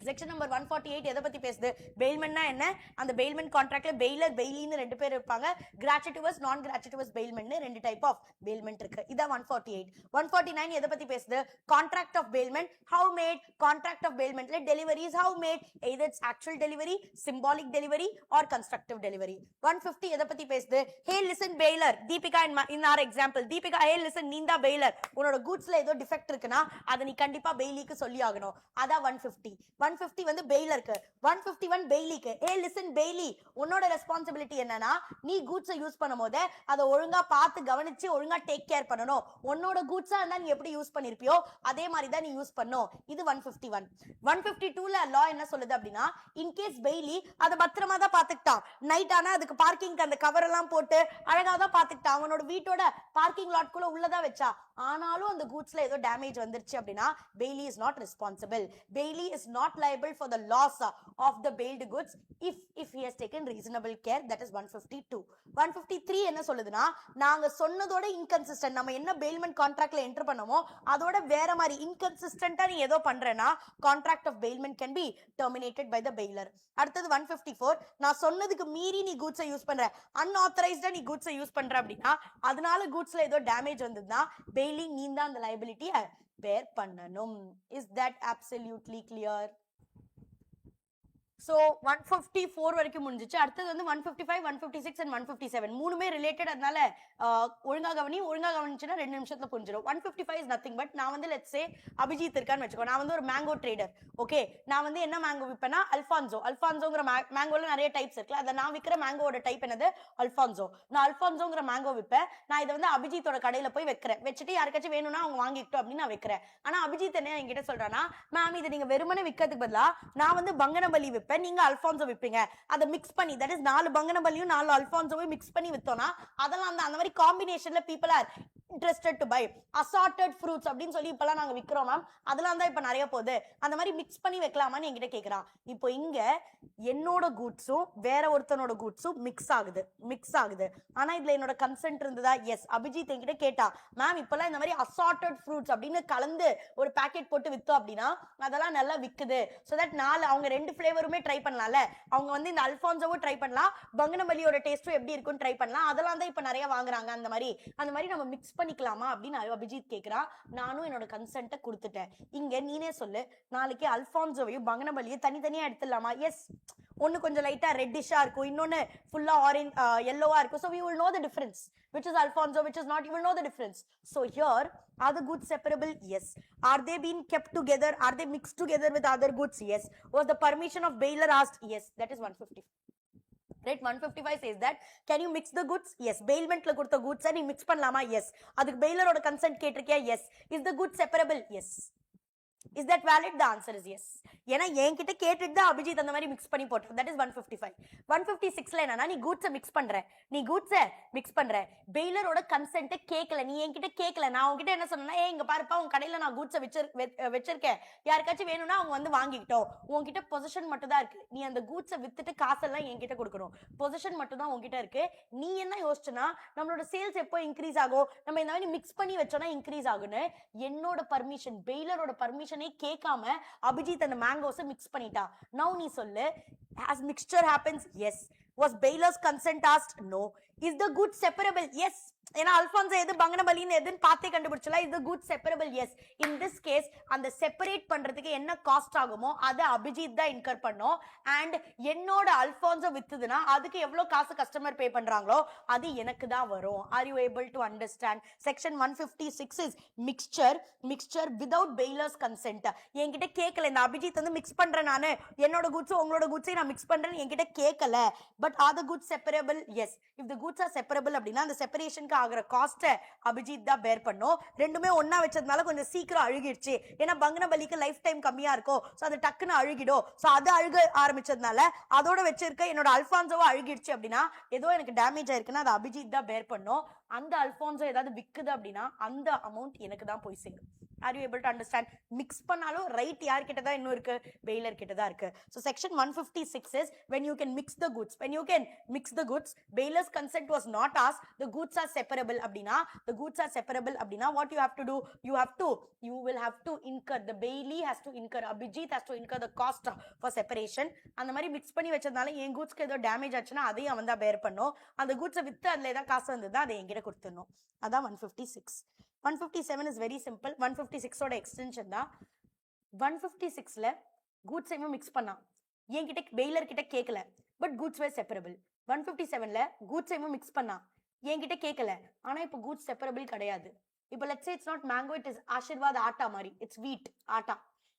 செக்ஷன் நம்பர் 148 எதை பத்தி பேசுது? பெயில்மெண்ட்னா என்ன? அந்த பெயில்மெண்ட் கான்ட்ராக்ட்ல பெயிலர் பெயிலின்னு 2 பேர் இருப்பாங்க. கிராச்சுட்டுவஸ் நான் கிராச்சுட்டுவஸ் பெயில்மெண்ட்னு 2 டைப் ஆஃப் பெயில்மெண்ட் இருக்கு. இதான் 148. 149 எதை பத்தி பேசுது? Contract of bailment how made. Contract of பெயில்மெண்ட்ல delivery is how made, either it's actual delivery, symbolic delivery or constructive delivery. 150 எதை பத்தி பேசுது? Hey listen bailor, Deepika in our example, Deepika hey listen நீந்தா பெயிலர், உன்னோட கூட்ஸ்ல ஏதோ டிஃபெக்ட் இருக்குன்னா அதை நீ கண்டிப்பா பெயிலிக்கு சொல்லி ஆகணும். அதான் 150. 150 வந்து பெயிலருக்கு, 151 பெயிலிக்கு. ஏ லிசன் பெயிலி, உன்னோட ரெஸ்பான்சிபிலிட்டி என்னன்னா நீ கூட்ஸை யூஸ் பண்ணும்போது அதை ஒழுங்கா பார்த்து கவனிச்சு ஒழுங்கா டேக் கேர் பண்ணணும். உன்னோட கூட்ஸா இருந்தா நீ எப்படி யூஸ் பண்ணிருப்பியோ அதே மாதிரி தான் நீ யூஸ் பண்ணும். இது 151. 152ல லா என்ன சொல்லுது அப்படின்னா, இன்கேஸ் பெயிலி அதை பத்திரமா தான் பாத்துக்கிட்டான், நைட் ஆனா அதுக்கு பார்க்கிங் அந்த கவர் எல்லாம் போட்டு அழகா தான் பாத்துக்கிட்டான், அவனோட வீட்டோட பார்க்கிங் லாட் குள்ள உள்ளதா வச்சா, ஆனாலும் அந்த கூட்ஸ்ல ஏதோ டேமேஜ் வந்துருச்சு அப்படின்னா Bailey is not responsible. Bailey is not liable for the loss of the bailed goods if he has taken reasonable care. That is 152. 153 என்ன சொல்லுதுன்னா, நாங்க சொன்னதோட இன்கன்சிஸ்டன்ட், நம்ம என்ன பெயில்மெண்ட் கான்ட்ராக்ட்ல என்டர் பண்ணோமோ அதோட வேற மாதிரி இன்கன்சிஸ்டன்ட்டா நீ ஏதோ பண்றேன்னா contract of bailment can be terminated by the bailor. அடுத்தது 154, நான் சொன்னதுக்கு மீறி நீ கூட்ஸை யூஸ் பண்ற, அன்ஆத்தரைஸ்டா நீ கூட்ஸை யூஸ் பண்ற அப்படின்னா அதனால கூட்ஸ்ல ஏதோ டேமேஜ் வந்ததுன்னா Bailey நீ தான் அந்த லைபிலிட்டியை பேர் பண்ணணும். Is that absolutely clear? So 154 வரைக்கும் முடிஞ்சிச்சு. அடுத்தது வந்து 155, 156 and 157 மூணுமே ரிலேட்டட். அதனால ஒழுங்கா கவனிச்சுன்னா 2 நிமிஷத்துல புரிஞ்சிடும். 155 இஸ் நத்திங் பட் நான் வந்து லெட்ஸ் சே அபிஜித் இருக்கான்னு வச்சுக்கோ. நான் வந்து ஒரு மேங்கோ ட்ரேடர். ஓகே, நான் வந்து என்ன மேங்கோ விற்பேன்னா அல்ஃபான்சோங்கிற மேங்கோல நிறைய டைப்ஸ் இருக்குல்ல. அதை நான் விற்கிற மேங்கோட டைப் என்னது அல்ஃபான்சோ. நான் அல்ஃபான்சோங்கிற மேங்கோ விற்பேன். நான் இதை வந்து அபிஜித்தோட கடையில போய் வைக்கிறேன். வச்சுட்டு யாருக்காச்சும் வேணும்னா அவங்க வாங்கிக்கிட்டோம் அப்படின்னு நான் வைக்கிறேன். ஆனா அபிஜித் என்ன என்கிட்ட சொல்றானா, மேம் இது நீங்க வெறுமனே விற்கிறதுக்கு பதிலா நான் வந்து பங்கனபலி விற்பேன், நீங்க அல்ஃபான்சோ விற்பீங்க, அதை மிக்ஸ் பண்ணி தட் இஸ் 4 பங்கனபலியும் 4 அல்ஃபான்சோவையும் மிக்ஸ் பண்ணி வித்தோம்னா அதெல்லாம் அந்த மாதிரி காம்பினேஷன்ல people are interested to buy assorted fruits அப்படின்னு சொல்லி இப்பெல்லாம் நாங்க விக்கிறோம் மேம். அதெல்லாம் தான் இப்ப நிறைய போகுது. அந்த மாதிரி மிக்ஸ் பண்ணி வைக்கலாமான்னு என்கிட்ட கேக்குறான். இப்போ இங்க என்னோட கூட்ஸும் வேற ஒருத்தனோட கூட்ஸும் மிக்ஸ் ஆகுது. ஆனா இதுல என்னோட கன்சென்ட் இருந்ததா? எஸ். அபிஜித் என்கிட்ட கேட்டா, மேம் இப்பெல்லாம் இந்த மாதிரி assorted fruits அப்படின்னு கலந்து ஒரு பேக்கெட் போட்டு வித்தோம் அப்படின்னா அதெல்லாம் நல்லா விக்குது. சோ தட் அவங்க 2 ஃபிளேவருமே ட்ரை பண்ணலாம்ல. அவங்க வந்து இந்த அல்ஃபான்சோவும் ட்ரை பண்ணலாம், பங்கனபலியோட டேஸ்டும் எப்படி இருக்குன்னு ட்ரை பண்ணலாம். அதெல்லாம் தான் இப்ப நிறைய வாங்குறாங்க. அந்த மாதிரி நம்ம மிக்ஸ் பண்ணிக்கலாமா அப்படின்னு அபிஜித் கேக்குறான். நானும் என்னோட கன்சென்ட்டை கொடுத்துட்டேன். இங்க நீனே சொல்லு, நாளைக்கு அல்ஃபான்சோவையும் பங்கனபலியும் தனித்தனியா எடுத்துடலாமா? எஸ். ஒன்னு கொஞ்சம் லைட்டா ரெட்டிஷா இருக்கும், இன்னொன்னு ஃபுல்லா ஆரஞ்ச் yellow-ஆ இருக்கும். So we will know the difference which is Alfonso, which is not. You will know the difference. So here, are the goods separable? Yes. Are they being kept together? Are they mixed together with other goods? Yes. Was the permission of Bailor asked? Yes. That is 150. Right, 155 says that can you mix the goods? Yes. Bailment la kodutha goods நீ mix பண்ணலாமா? Yes. அதுக்கு Bailor ஓட consent கேட்டிருக்கியா? Yes. Is the goods separable? Yes. Is that valid? The answer is yes. ஏன்னா என்கிட்ட கேட்டுட்டு தான் அபிஜித் அந்த மாதிரி மிக்ஸ் பண்ணி போட்டோம். That is 155. 156ல என்னன்னா, நீ கூட்ஸை மிக்ஸ் பண்ற, பெய்லரோட கன்சென்ட் கேட்கல, நீ என்கிட்ட கேட்கல. நான் உங்ககிட்ட என்ன சொன்னா, இங்க பாருப்பா உங்க கடையில நான் கூட்ஸை வச்சிருக்கேன், யாருக்காச்சும் வேணும்னா அவங்க வந்து வாங்கிக்கிட்டோம். உங்ககிட்ட பொசிஷன் மட்டும் தான் இருக்கு. நீ அந்த கூட்ஸை வித்துட்டு காசெல்லாம் என்கிட்ட கொடுக்கணும். பொசிஷன் மட்டும் தான் உங்ககிட்ட இருக்கு. நீ என்ன யோசிச்சுனா, நம்மளோட சேல்ஸ் எப்போ இன்க்ரீஸ் ஆகும், நம்ம இந்த மாதிரி மிக்ஸ் பண்ணி வச்சோம்னா இன்க்ரீஸ் ஆகுன்னு என்னோட பர்மிஷன், பெய்லரோட பர்மிஷனே கேட்காம அபிஜித் அந்த மேங்கோஸை மிக்ஸ் பண்ணிட்டா. நவ் நீ சொல்லு, as mixture happens? Yes. Was Bailor's consent asked? No. Is the good separable? Yes. ஏன்னா அல்ஃபான்சோ எது பங்கனபலின்னு எதுன்னு பார்த்தே கண்டுபிடிச்சலாம். இது good separable. Yes. In this case அந்த செப்பரேட் பண்றதுக்கு என்ன காஸ்ட் ஆகுமோ அதை அபிஜித் தான் இன்கர் பண்ணோம். அண்ட் என்னோட அல்ஃபான்சோ வித்துதுன்னா அதுக்கு எவ்வளவு காசு கஸ்டமர் பே பண்றாங்களோ அது எனக்கு தான் வரும். Are you able to understand? Section 156 is mixture without bailor's consent. என்கிட்ட கேட்கல, இந்த அபிஜித் வந்து மிக்ஸ் பண்றேன், நானு என்னோட குட்ஸும் உங்களோட குட்ஸையும் நான் மிக்ஸ் பண்றேன்னு என்கிட்ட கேட்கல. But are the goods separable? Yes. If the goods are separable அப்படின்னா அந்த செப்பரேஷனுக்கு ஆகிற காஸ்ட்டை அபிஜித் தான் பேர் பண்ணும். ரெண்டுமே ஒன்னா வச்சதுனால கொஞ்சம் சீக்கிரம் அழுகிடுச்சு. ஏன்னா பங்கனபலிக்கு லைஃப் டைம் கம்மியா இருக்கும், ஸோ அது டக்குன்னு அழுகிடும். ஸோ அது அழுக ஆரம்பிச்சதுனால அதோட வச்சிருக்க என்னோட அல்ஃபான்சோவா அழுகிடுச்சு அப்படின்னா ஏதோ எனக்கு டேமேஜ் ஆயிருக்குன்னா அது அபிஜித் தான் பேர் பண்ணும். அந்த அல்ஃபான்சோ ஏதாவது விக்குது அப்படின்னா அந்த அமௌண்ட் எனக்கு தான் போய் சேரும். Are you able to understand? Mix பண்ணாலும் ரைட் யார் கிட்ட தான் இன்னும் இருக்கு? பெய்லர் கிட்ட தான் இருக்கு. So section 156 is when you can mix the goods. When you can mix the goods, Bailor's consent was not asked. The goods are separable அப்படினா, what you have to do? You will have to incur. The Bailey has to incur. Abhijit has to incur the cost for separation. அந்த மாதிரி mix பண்ணி வச்சதுனால என் கூட்ஸ்க்கு ஏதோ damage ஆச்சுன்னா அதையும் அவன் தான் பேர் பண்ணும். அந்த கூட்ஸை வித்து அதுல ஏதாவது காசு வந்ததுதான் அதை என்கிட்ட கொடுத்துடணும். அதான் 156. 157 is very simple. 156 ஓட எக்ஸ்டென்ஷன் தான். 156ல கூட்ஸ் எல்லாம் மிக்ஸ் பண்ணா, என்கிட்ட பெய்லர் கிட்ட கேட்கல, பட் கூட்ஸ் வேர் செப்பரபிள். 157ல கூட்ஸ் எல்லாம் மிக்ஸ் பண்ணா, என்கிட்ட கேட்கல, ஆனா இப்போ கூட்ஸ் செப்பரபிள் கிடையாது. இப்போ let's say it's not mango, it is Aashirvaad atta மாதிரி, இட்ஸ் வீட் ஆட்டா.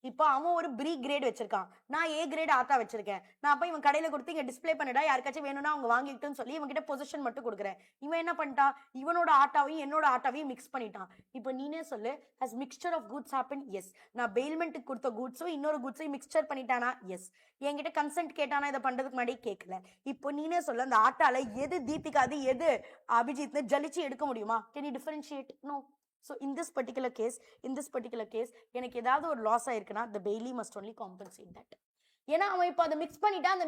இப்போ அவன் ஒரு B கிரேட் வச்சிருக்கான், நான் A கிரேட் ஆட்டா வச்சிருக்கேன். நான் அப்ப இவன் கடையில கொடுத்து இங்க டிஸ்பிளே பண்ணிடா, யாருக்காச்சும் வேணும்னா அவங்க வாங்கிக்கிட்டுன்னு சொல்லி இவன் கிட்ட பொசிஷன் மட்டும் கொடுக்குறேன். இவன் என்ன பண்ணிட்டான், இவனோட ஆட்டாவையும் என்னோட ஆட்டாவையும் மிக்ஸ் பண்ணிட்டான். இப்போ நீனே சொல்லு, has mixture of goods happen? Yes. நான் பெயில்மெண்ட்டுக்கு கொடுத்த கூட்ஸும் இன்னொரு கூட்ஸையும் மிக்சர் பண்ணிட்டானா? எஸ். என்கிட்ட கன்சென்ட் கேட்டானா இதை பண்றதுக்கு முன்னாடி? கேட்கல. இப்போ நீனே சொல்லு, அந்த ஆட்டால எது தீபிகாது எது அபிஜித்னு ஜலிச்சு எடுக்க முடியுமா? Can you differentiate? No. So in this particular case எனக்கு ஏதாவது ஒரு லாஸ் ஆயிருக்குன்னா the Bailey must only compensate that. ஏன்னா அவன் இப்போ அதை மிக்ஸ் பண்ணிட்டா, அந்த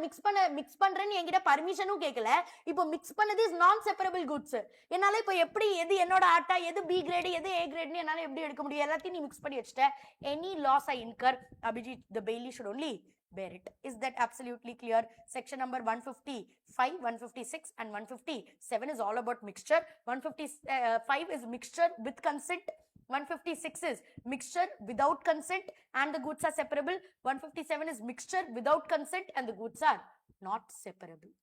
மிக்ஸ் பண்றேன்னு என்கிட்ட பர்மிஷனும் கேட்கல. இப்போ மிக்ஸ் பண்ணது இஸ் நான் செப்பரபிள் குட்ஸ். என்னால இப்போ எப்படி எது என்னோட ஆட்டா, எது B கிரேடு, எது A கிரேட்னு என்னால எப்படி எடுக்க முடியும்? எல்லாத்தையும் நீ மிக்ஸ் பண்ணி வச்சுட்ட. Any loss I incur, Abhijit, the Bailey should only bear it. Is that absolutely clear? Section number 155, 156 and 157 is all about mixture. 155 is mixture with consent. 156 is mixture without consent and the goods are separable. 157 is mixture without consent and the goods are not separable.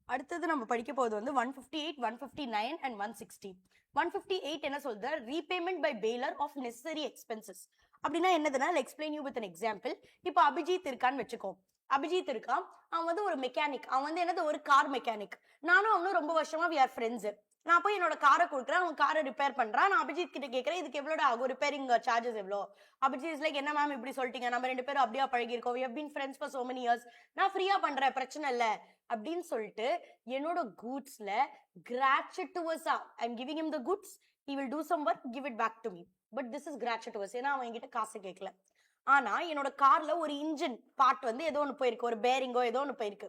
அடுத்தது நம்ம படிக்க போறது வந்து 158, 159 and 160. 158 என்ன சொல்லுது? Repayment by bailor of necessary expenses. அப்படின்னா என்னதுன்னா, explain you with an example. இப்போ அபிஜித் இருக்கான்னு வச்சுக்கோ. அபிஜித் இருக்கான், அவன் வந்து ஒரு மெக்கானிக். அவன் வந்து என்னது, ஒரு கார் மெக்கானிக். நானும் அவனும் ரொம்ப வருஷமா we are friends. நான் போய் என்னோட காரை கொடுக்குறேன், அவன் காரை ரிப்பேர் பண்றான். நான் அபிஜித் கிட்ட கேட்கறேன், இதுக்கு எவ்வளோ ஆகும், ரிப்பேரிங் சார்ஜஸ் எவ்வளோ? அபிஜித் லைக், என்ன மேம் இப்படி சொல்லிட்டீங்க, நம்ம 2 பேரும் அப்படியே பழகிருக்கோம், we have been friends for so many years, நான் ஃப்ரீயா பண்றேன், பிரச்சனை இல்ல அப்படின்னு சொல்லிட்டு என்னோட கூட்ஸ்ல gratuitousா I'm giving him the goods, he will do some work, give it back to me, but this is gratuitous. ஏன்னா அவன் என்கிட்ட காசு கேட்கல. ஆனா என்னோட கார்ல ஒரு இன்ஜின் பார்ட் வந்து ஏதோ ஒன்று போயிருக்கு, ஒரு பேரிங்கோ ஏதோ ஒன்று போயிருக்கு,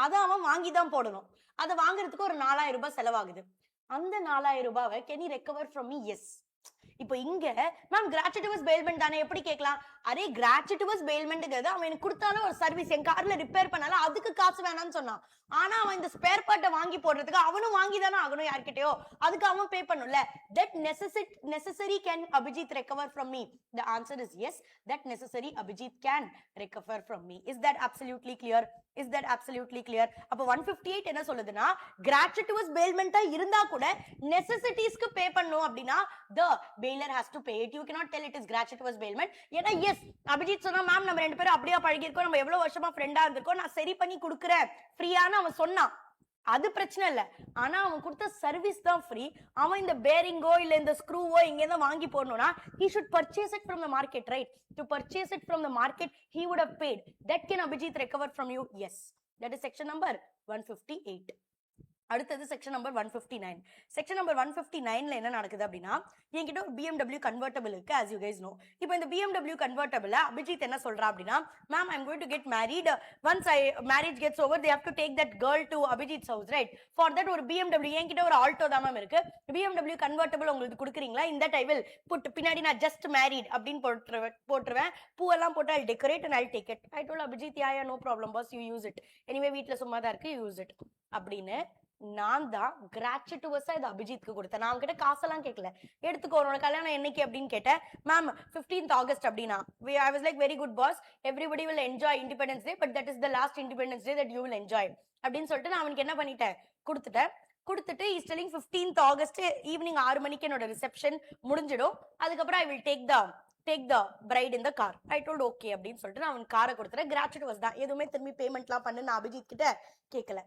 அதை அவன் வாங்கி தான் போடணும். அதை வாங்குறதுக்கு ஒரு 4000 ரூபாய் செலவாகுது. அந்த 4000 ரூபாவை can he recover from me? Yes. இப்போ இங்க மேம் கிராச்சுவிட்டியஸ் பெயில்மெண்ட் தானே, எப்படி கேட்கலாம்? அரே கிராச்சுவிட்டியஸ் பெயில்மெண்ட்ங்கிறது அவன் எனக்கு கொடுத்தாலும் ஒரு சர்வீஸ், என் கார்ல ரிப்பேர் பண்ணாலும் அதுக்கு காசு வேணாம்னு சொன்னான். ஆனா அவன் இந்த ஸ்பேர் பார்ட்டை வாங்கி போடுறதுக்கு அவனும் வாங்கி தானே ஆகணும் யார்கிட்டயோ, அதுக்கு அவன் பே பண்ணும்ல. that necessary can Abhijit recover from me? The answer is yes, that necessary Abhijit can recover from me. Is that absolutely clear? Is that absolutely clear? அப்ப 158 என்ன சொல்லுதுன்னா, கிராச்சுவிட்டியஸ் பெயில்மெண்டா இருந்தா கூட நெசசிட்டிஸ்க்கு பே பண்ணனும் அப்படினா the bailor has to pay it. You cannot tell it is gratuitous bailment. ஏன்னா yes, Abhijit சொன்னா ma'am நம்ம 2 பேரும் அப்படியே பழகி இருக்கோம், நம்ம எவ்வளவு வருஷமா ஃப்ரெண்டா இருந்திருக்கோம், நான் சரி பண்ணி கொடுக்குறேன் ஃப்ரீயான்னு அவன் சொன்னான், அது பிரச்சனை இல்ல. ஆனா அவன் கொடுத்த சர்வீஸ் தான் ஃப்ரீ. அவன் இந்த பேரிங்கோ இல்ல இந்த ஸ்க்ரூவோ இங்க தான் வாங்கி போடணும்னா he should purchase it from the market, right? To purchase it from the market he would have paid. That can Abhijit recover from you? Yes. That is section number 158. அடுத்தது செக்ஷன் நம்பர் 159. செக்ஷன் நம்பர் 159ல என்ன நடக்குது அப்படின்னா, என்கிட்ட ஒரு BMW convertible இருக்கு, as you guys know. இப்போ இந்த BMW கன்வெர்ட்டபிள்ல Abhijit என்ன சொல்றா அப்படின்னா, ma'am I'm going to get married, once marriage gets over they have to take that girl to Abhijit's house, right? For that ஒரு BMW, என்கிட்ட ஒரு ஆல்டோ தான் மேம் இருக்கு, BMW கன்வெர்ட்டபிள் உங்களுக்கு கொடுக்குறீங்களா? இந்த I will put பின்னாடி நான் just married அப்படின்னு போட்டுருவேன், பூவெல்லாம் போட்டு I'll decorate and I'll take it. I told Abhijit, yeah no problem boss, you use it anyway, வீட்ல சும்மா தான் இருக்கு, you use it அப்படின்னு நான் தான் கிராச்சுவிட்டியஸா இது அபிஜித்க்கு கொடுத்தேன். நான் அவன்கிட்ட காசெல்லாம் கேட்கல, எடுத்துக்கோ உன்னோட கல்யாணம் என்னைக்கு அப்படின்னு கேட்டேன். மேம் 15th August அப்படின்னா I was like very good boss, everybody will enjoy Independence Day, but that is the last Independence Day that you will enjoy அப்படின்னு சொல்லிட்டு நான் அவனுக்கு என்ன பண்ணிட்டேன், கொடுத்துட்டு he's telling 15th August evening 6 மணிக்கு என்னோட ரிசெப்ஷன் முடிஞ்சிடும், அதுக்கப்புறம் I will take the bride in the car. I told okay அப்படின்னு சொல்லிட்டு நான் அவன் காரை கொடுத்துறேன். கிராச்சுவிட்டியஸ் தான், எதுவுமே திரும்பி பேமெண்ட்லாம் பண்ணு நான் அபிஜித் கிட்ட கேட்கல.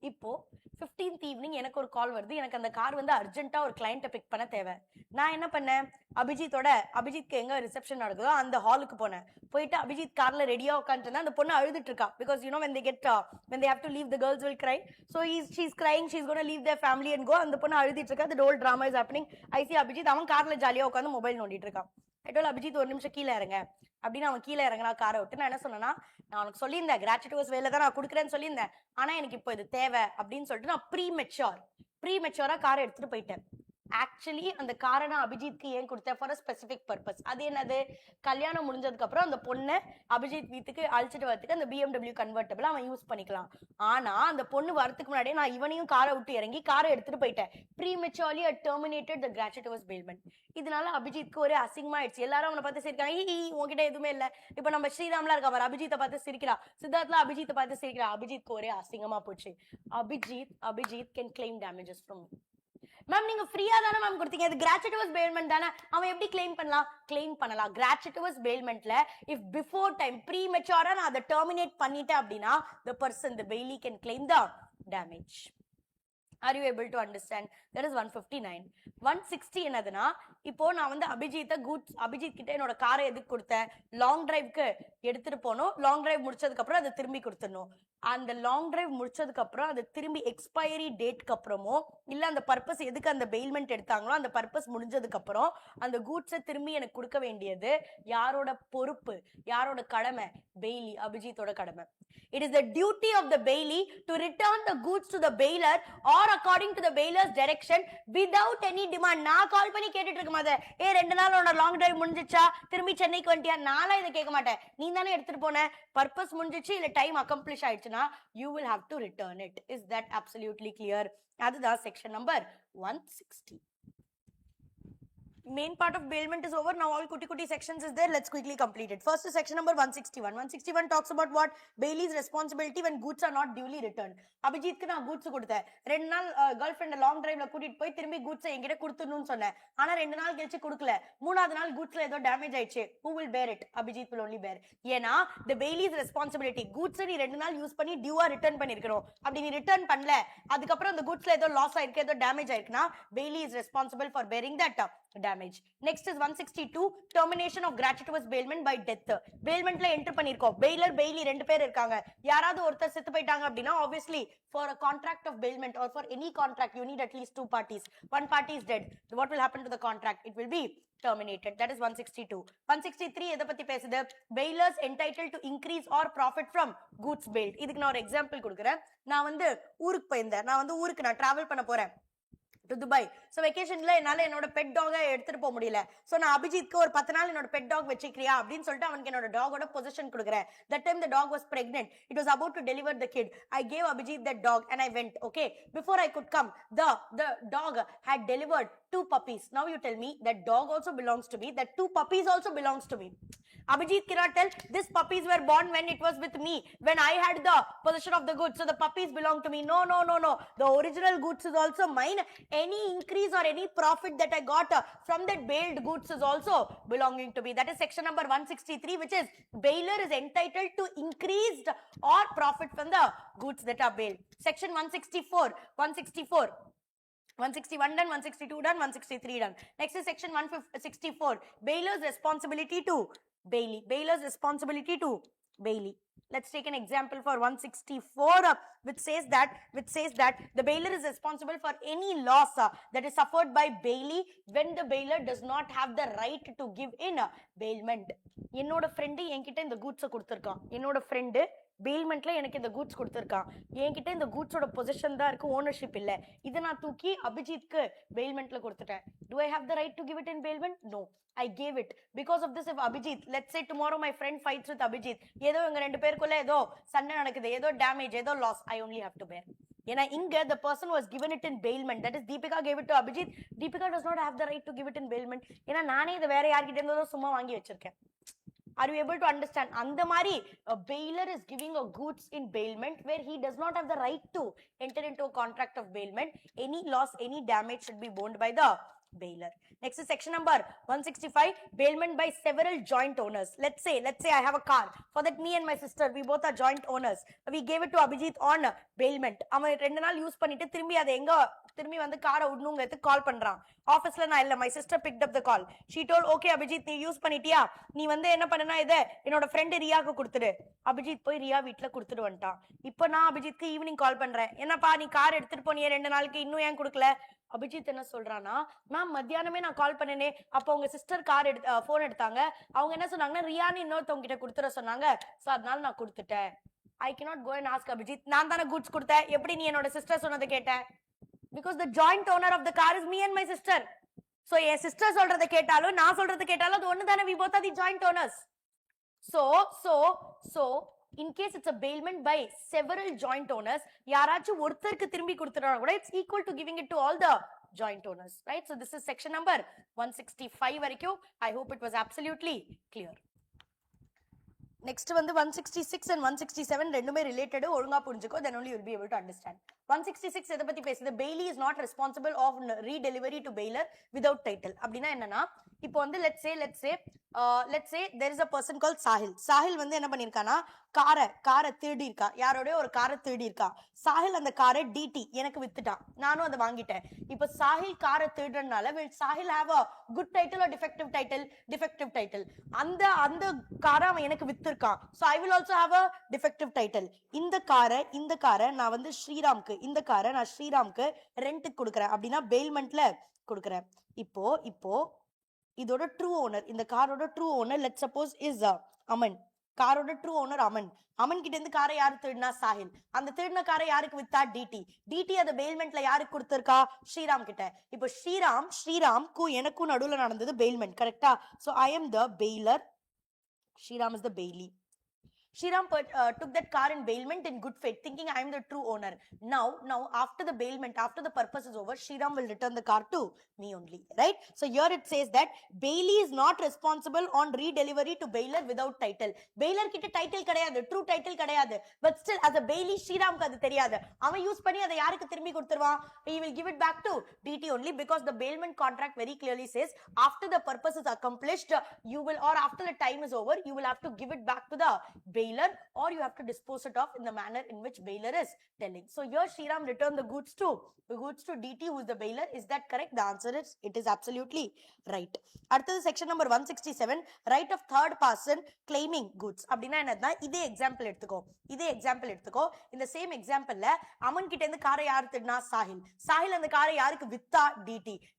இப்போ 15th ஈவினிங் எனக்கு ஒரு கால் வருது, எனக்கு அந்த கார் வந்து அர்ஜென்ட்டா ஒரு கிளையண்ட்டை பிக் பண்ண தேவை. நான் என்ன பண்ணேன், அபிஜித்க்கு எங்க ரிசெப்ஷன் நடக்குதோ அந்த ஹாலுக்கு போனேன். போயிட்டு அபிஜித் கார்ல ரெடியா உட்காந்துட்டு அந்த பொண்ணு அழுதுட்டு இருக்கா. Because when they have to leave, the girls will cry. So she's crying, she's going to leave their family and go. அந்த பொண்ணு அழுதிட்டு இருக்கா. The whole drama is happening. I see Abhijit அவன் கார்ல ஜாலியா உட்காந்து மொபைல் நோண்டிட்டு இருக்கான். I told அபிஜித் ஒரு நிமிஷம் கீழே இறங்க அப்படின்னு. அவன் கீழே இறங்கினா காரை விட்டு. நான் என்ன சொன்னேன்னா, நான் உனக்கு சொல்லியிருந்தேன் கிராச்சுவிட்டியஸ் வேலை தான் நான் கொடுக்குறேன்னு சொல்லியிருந்தேன், ஆனா எனக்கு இப்போ இது தேவை அப்படின்னு சொல்லிட்டு நான் ப்ரீமெச்சூரா காரை எடுத்துட்டு போயிட்டேன். ஆக்சுவலி அந்த காரை நான் அபிஜித்க்கு ஏன் கொடுத்தேன், ஃபார் அ ஸ்பெசிபிக் பர்பஸ். அது என்னது, கல்யாணம் முடிஞ்சதுக்கு அப்புறம் அந்த பொண்ணை அபிஜித் வீட்டுக்கு அழைச்சிட்டு வரதுக்கு அந்த BMW கன்வெர்ட்டபிள் அவன் யூஸ் பண்ணிக்கலாம். ஆனா அந்த பொண்ணு வரதுக்கு முன்னாடியே நான் இவனையும் காரை விட்டு இறங்கி காரை எடுத்துட்டு போயிட்டேன். Prematurely I terminated the gratuitous bailment. இதனால அபிஜித்க்கு ஒரே அசிங்கமா ஆயிடுச்சு. எல்லாரும் அவனை பார்த்து சிரிக்காங்க, உங்ககிட்ட எதுவுமே இல்ல. இப்ப நம்ம ஸ்ரீராம்லாம் இருக்கா பாரு, அபிஜித்தை பார்த்து சிரிக்கிறா. சித்தார்த்ல அபிஜித்தை பார்த்து சிரிக்கிறா. அபிஜித்க்கு ஒரே அசிங்கமா போச்சு. Abhijit can claim damages from me. Ma'am நீங்க ஃப்ரீயா தானே மேம் கொடுத்தீங்க, இது கிராச்சுவிட்டியஸ் பெயில்மெண்ட் தானே, அவன் எப்படி கிளைம் பண்ணலாம்? கிராச்சுவிட்டியஸ் பெயில்மெண்ட்ல இஃப் பிஃபோர் டைம் ப்ரீமெச்சூரா நான் அதை டெர்மினேட் பண்ணிட்டேன் அப்படின்னா the person, the bailee can claim the damage. Are you able to understand? That is 159. 160 என்னதுன்னா, இப்போ நான் வந்து அபிஜித் கிட்ட என்னோட காரை எதுக்கு கொடுத்தேன், லாங் டிரைவ்க்கு எடுத்துட்டு போனோம். லாங் டிரைவ் முடிச்சதுக்கு அப்புறம் அதை திரும்பி கொடுத்துடணும். அந்த லாங் டிரைவ் முடிச்சதுக்கு அப்புறம் அது திரும்பி எக்ஸ்பைரி டேட்க்கு அப்புறமோ இல்ல அந்த பர்பஸ் எதுக்கு அந்த பெயில்மெண்ட் எடுத்தாங்களோ அந்த பர்பஸ் முடிஞ்சதுக்கு அப்புறம் அந்த கூட்ஸை திரும்பி எனக்கு கொடுக்க வேண்டியது யாரோட பொறுப்பு, யாரோட கடமை, பெய்லி, அபிஜித்தோட கடமை. It is the duty of the bailee to return the goods to the bailor or according to the bailor's direction without any demand. நான் கால் பண்ணி கேட்டுட்டு இருக்க மாட்டேன், 2 நாள் உன்னோட லாங் டிரைவ் முடிஞ்சிச்சா, திரும்பி சென்னைக்கு வந்துட்டியா, நாளா இதை கேட்க மாட்டேன். நீ தானே எடுத்துட்டு போன, பர்பஸ் முடிஞ்சிச்சு இல்ல டைம் அக்கம்ப்ளிஷ் ஆயிடுச்சுன்னா you will have to return it. Is that absolutely clear? அதுதான் section number 160. main part of bailment is over. Now all kuti sections is there. Let's quickly complete it. First is section number 161. 161 talks about what? Bailey's responsibility when goods are not duly returned. Abhijit ku na goods கொடுத்தேன். 2 நாள் girlfriend long drive ல கூட்டிட்டு போய் திரும்பி goods என்கிட்ட கொடுத்துடணும்னு சொன்னேன். ஆனா 2 நாள் கழிச்சு கொடுக்கல. மூணாவது நாள் goodsல ஏதோ damage ஆயிடுச்சு. Who will bear it? Abhijit will only bear. ஏனா the Bailey's responsibility. goods நீ 2 நாள் யூஸ் பண்ணி டியூவா ரிட்டர்ன் பண்ணிருக்கணும். அப்படி நீ ரிட்டர்ன் பண்ணல. அதுக்கு அப்புறம் அந்த goodsல ஏதோ லாஸ் ஆயிருக்கு, ஏதோ damage ஆயிருக்குனா Bailey is responsible for bearing that damage. Next is 162, termination of gratuitous bailment by death. Bailmentல enter பண்ணிருக்கோம். Bailor, Bailey ரெண்டு பேர் இருக்காங்க. யாராவது ஒருத்தர் செத்து போயிட்டாங்க அப்படினா obviously for a contract of bailment or for any contract you need at least 2 parties. One party is dead. What will happen to the contract? It will be terminated. That is 162. 163 எதை பத்தி பேசுது? Bailors entitled to increase or profit from goods bailed. இதுக்கு நான் ஒரு example கொடுக்கிறேன். நான் வந்து ஊருக்கு போயிருந்தேன். நான் travel பண்ண போறேன் to Dubai. So vacationல என்னால என்னோட பெட் டாக எடுத்துட்டு போக முடியல. சோ நான் அபிஜித்க்கு ஒரு 10 நாள் என்னோட பெட் டாக் வெச்சிக்கிறியா அப்படினு சொல்லிட்டு அவனுக்கு என்னோட டாகோட பொசிஷன் கொடுக்கிறேன். That time the dog was pregnant. It was about to deliver the kid. I gave Abhijit that dog and I went. Okay, before I could come, the dog had delivered 2 puppies. Now you tell me that dog also belongs to me, that 2 puppies also belongs to me. Abhijit cannot tell this puppies were born when it was with me, when I had the possession of the goods, so the puppies belong to me. No. The original goods is also mine. Any increase or any profit that I got from that bailed goods is also belonging to me. That is section number 163, which is bailor is entitled to increased or profit from the goods that are bailed. Section 164. 161 done, 162 done, 163 done. Next is section 164. Bailor's responsibility to Bailey. Bailor's responsibility to Bailey. Let's take an example for 164, which says that the bailor is responsible for any loss that is suffered by Bailey when the bailor does not have the right to give in bailment. என்னோட friend என்கிட்ட இந்த goods கொடுத்திருக்கான். என்னோட friend bailmentல எனக்கு இந்த goods கொடுத்திருக்கான். என்கிட்ட இந்த goods ஓட possession தான் இருக்கு, ownership இல்ல. இத நான் தூக்கி அபிஜித்க்கு bailmentல கொடுத்துட்டேன். Do I have the right to give it in bailment? No. I gave it. Because of this, if Abhijit, let's say tomorrow my friend fights with Abhijit, ஏதோ இவங்க ரெண்டு பேருக்குள்ள ஏதோ சண்டை நடக்குது, ஏதோ damage, ஏதோ loss, I only have to bear. ஏன்னா இங்க the person was given it in bailment, that is Deepika gave it to Abhijit. Deepika does not have the right to give it in bailment. ஏன்னா நானே இத வேற யார்கிட்ட இருந்தோ சும்மா வாங்கி வச்சிருக்கேன். Are you able to understand? அந்த மாதிரி a bailor is giving a goods in bailment where he does not have the right to enter into a contract of bailment. Any loss, any damage should be borne by the bailor. Next is section number 165, bailment by several joint owners. Let's say I have a car. For that, me and my sister, we both are joint owners. We gave it to Abhijit on bailment. அவன் 2 நாள் use பண்ணிட்டு திரும்பி வந்து காரை விடணுங்கிறது கால் பண்றான். ஆபீஸ்ல நான் இல்ல, my sister picked up the call. She told, okay Abhijit, நீ யூஸ் பண்ணிட்டியா, நீ வந்து என்ன பண்ணனா இத என்னோட ஃப்ரெண்ட் ரியாக்கு கொடுத்துடு. அபிஜித் போய் ரியா வீட்ல கொடுத்துட்டு வந்துட்டான். இப்போ நான் அபிஜித்க்கு ஈவினிங் கால் பண்றேன், என்னப்பா நீ கார் எடுத்துட்டு போனியே 2 நாளுக்கு இன்னும் ஏன் கொடுக்கல? அபிஜித் என்ன சொல்றானா, மேம் மத்தியானமே நான் கால் பண்ணனே, அப்போ உங்க சிஸ்டர் போன் எடுத்தாங்க, அவங்க என்ன சொன்னாங்கன்னா ரியான்னு இன்னொருத்தவங்க கிட்ட கொடுத்துட சொன்னாங்க, சோ அதனால நான் கொடுத்துட்டேன். I cannot go and ask Abhijit, நான் தானே goods கொடுத்தேன், எப்படி நீ என்னோட சிஸ்டர் சொன்னதை கேட்ட? Because the joint owner of the car is me and my sister. So N sister சொல்றதை கேட்டாலும் நான் சொல்றதை கேட்டாலும் அது ஒண்ணு தானே, we both are the joint owners. So in case it's a bailment by several joint owners, யாராச்சும் ஒருத்தருக்கு திரும்பி கொடுத்துறா கூட it's equal to giving it to all the joint owners, right? So this is section number 165 வரைக்கும். I hope it was absolutely clear. Next வந்து 166 and 167 ரெண்டுமே related, ஒழுங்கா புரிஞ்சுக்கோ, then only you will be able to understand. 166 எதை பத்தி பேசுது? Bailey is not responsible of redelivery to bailor without title. அப்படினா என்னன்னா, இப்போ வந்து let's say there is a person called Sahil வந்து என்ன பண்ணிருக்கானா, காரை திருடி இருக்கா, யாரோட ஒரு காரை திருடி இருக்கா. சாஹில் அந்த காரை DT எனக்கு வித்துட்டான், நானும் அதை வாங்கிட்டேன். இப்போ சாஹில் காரை திருடுறதுனால will Sahil have a good title or defective title? அந்த காரை அவன் எனக்கு வித்துருக்கான், so I will also have a defective title. இந்த காரை நான் வந்து ஸ்ரீராம்க்கு, இந்த காரை நான் ஸ்ரீராம்க்கு ரெண்ட்டுக்கு கொடுக்குறேன் அப்படின்னா bailmentல கொடுக்குறேன். இப்போ இதோட ட்ரூ ஓனர், இந்த காரோட true owner let's suppose is Aman. காரோட ட்ரூ ஓனர் அமன் கிட்ட இருந்து காரை யாரு திருடினா? சாஹில். அந்த திருடின காரை யாருக்கு வித்தா? டிடி அந்த bailmentல யாருக்கு கொடுத்திருக்கா? ஸ்ரீராம் கிட்ட. இப்போ ஸ்ரீராம்க்கும் எனக்கும் நடுவுல நடந்தது bailment, கரெக்டா? So I am the bailor, Sriram is the bailee. took that car in bailment in good faith, thinking I am the true owner. Now after the bailment, after the purpose is over, Shriram will return the car to me only, right? So here it says that Bailey is not responsible on redelivery to Bailor without title. Bailor கிட்ட title கிடையாது, true title கிடையாது, but still as a Bailey Shriramக்கு அது தெரியாது. அவன் use பண்ணி அதை யாருக்கு திரும்பி கொடுத்துருவான்? He will give it back to DT only, because the bailment contract very clearly says after the purpose is accomplished, you will, or after the time is over, you will have to give it back to the Bailor, or you have to dispose it off in the manner in which Bailor is telling. So here Shriram returned the goods to DT, who is the Bailor. Is that correct? The answer is it is absolutely right. அடுத்தது section number 167, right of third person claiming goods. அப்படின்னா என்னதுன்னா, இதே example எடுத்துக்கோ. இந்த same எக்ஸாம்பிள்ல Aman கிட்ட இருந்து காரை யார் திருடினா? சாஹில் அந்த காரை யாருக்கு வித்தா?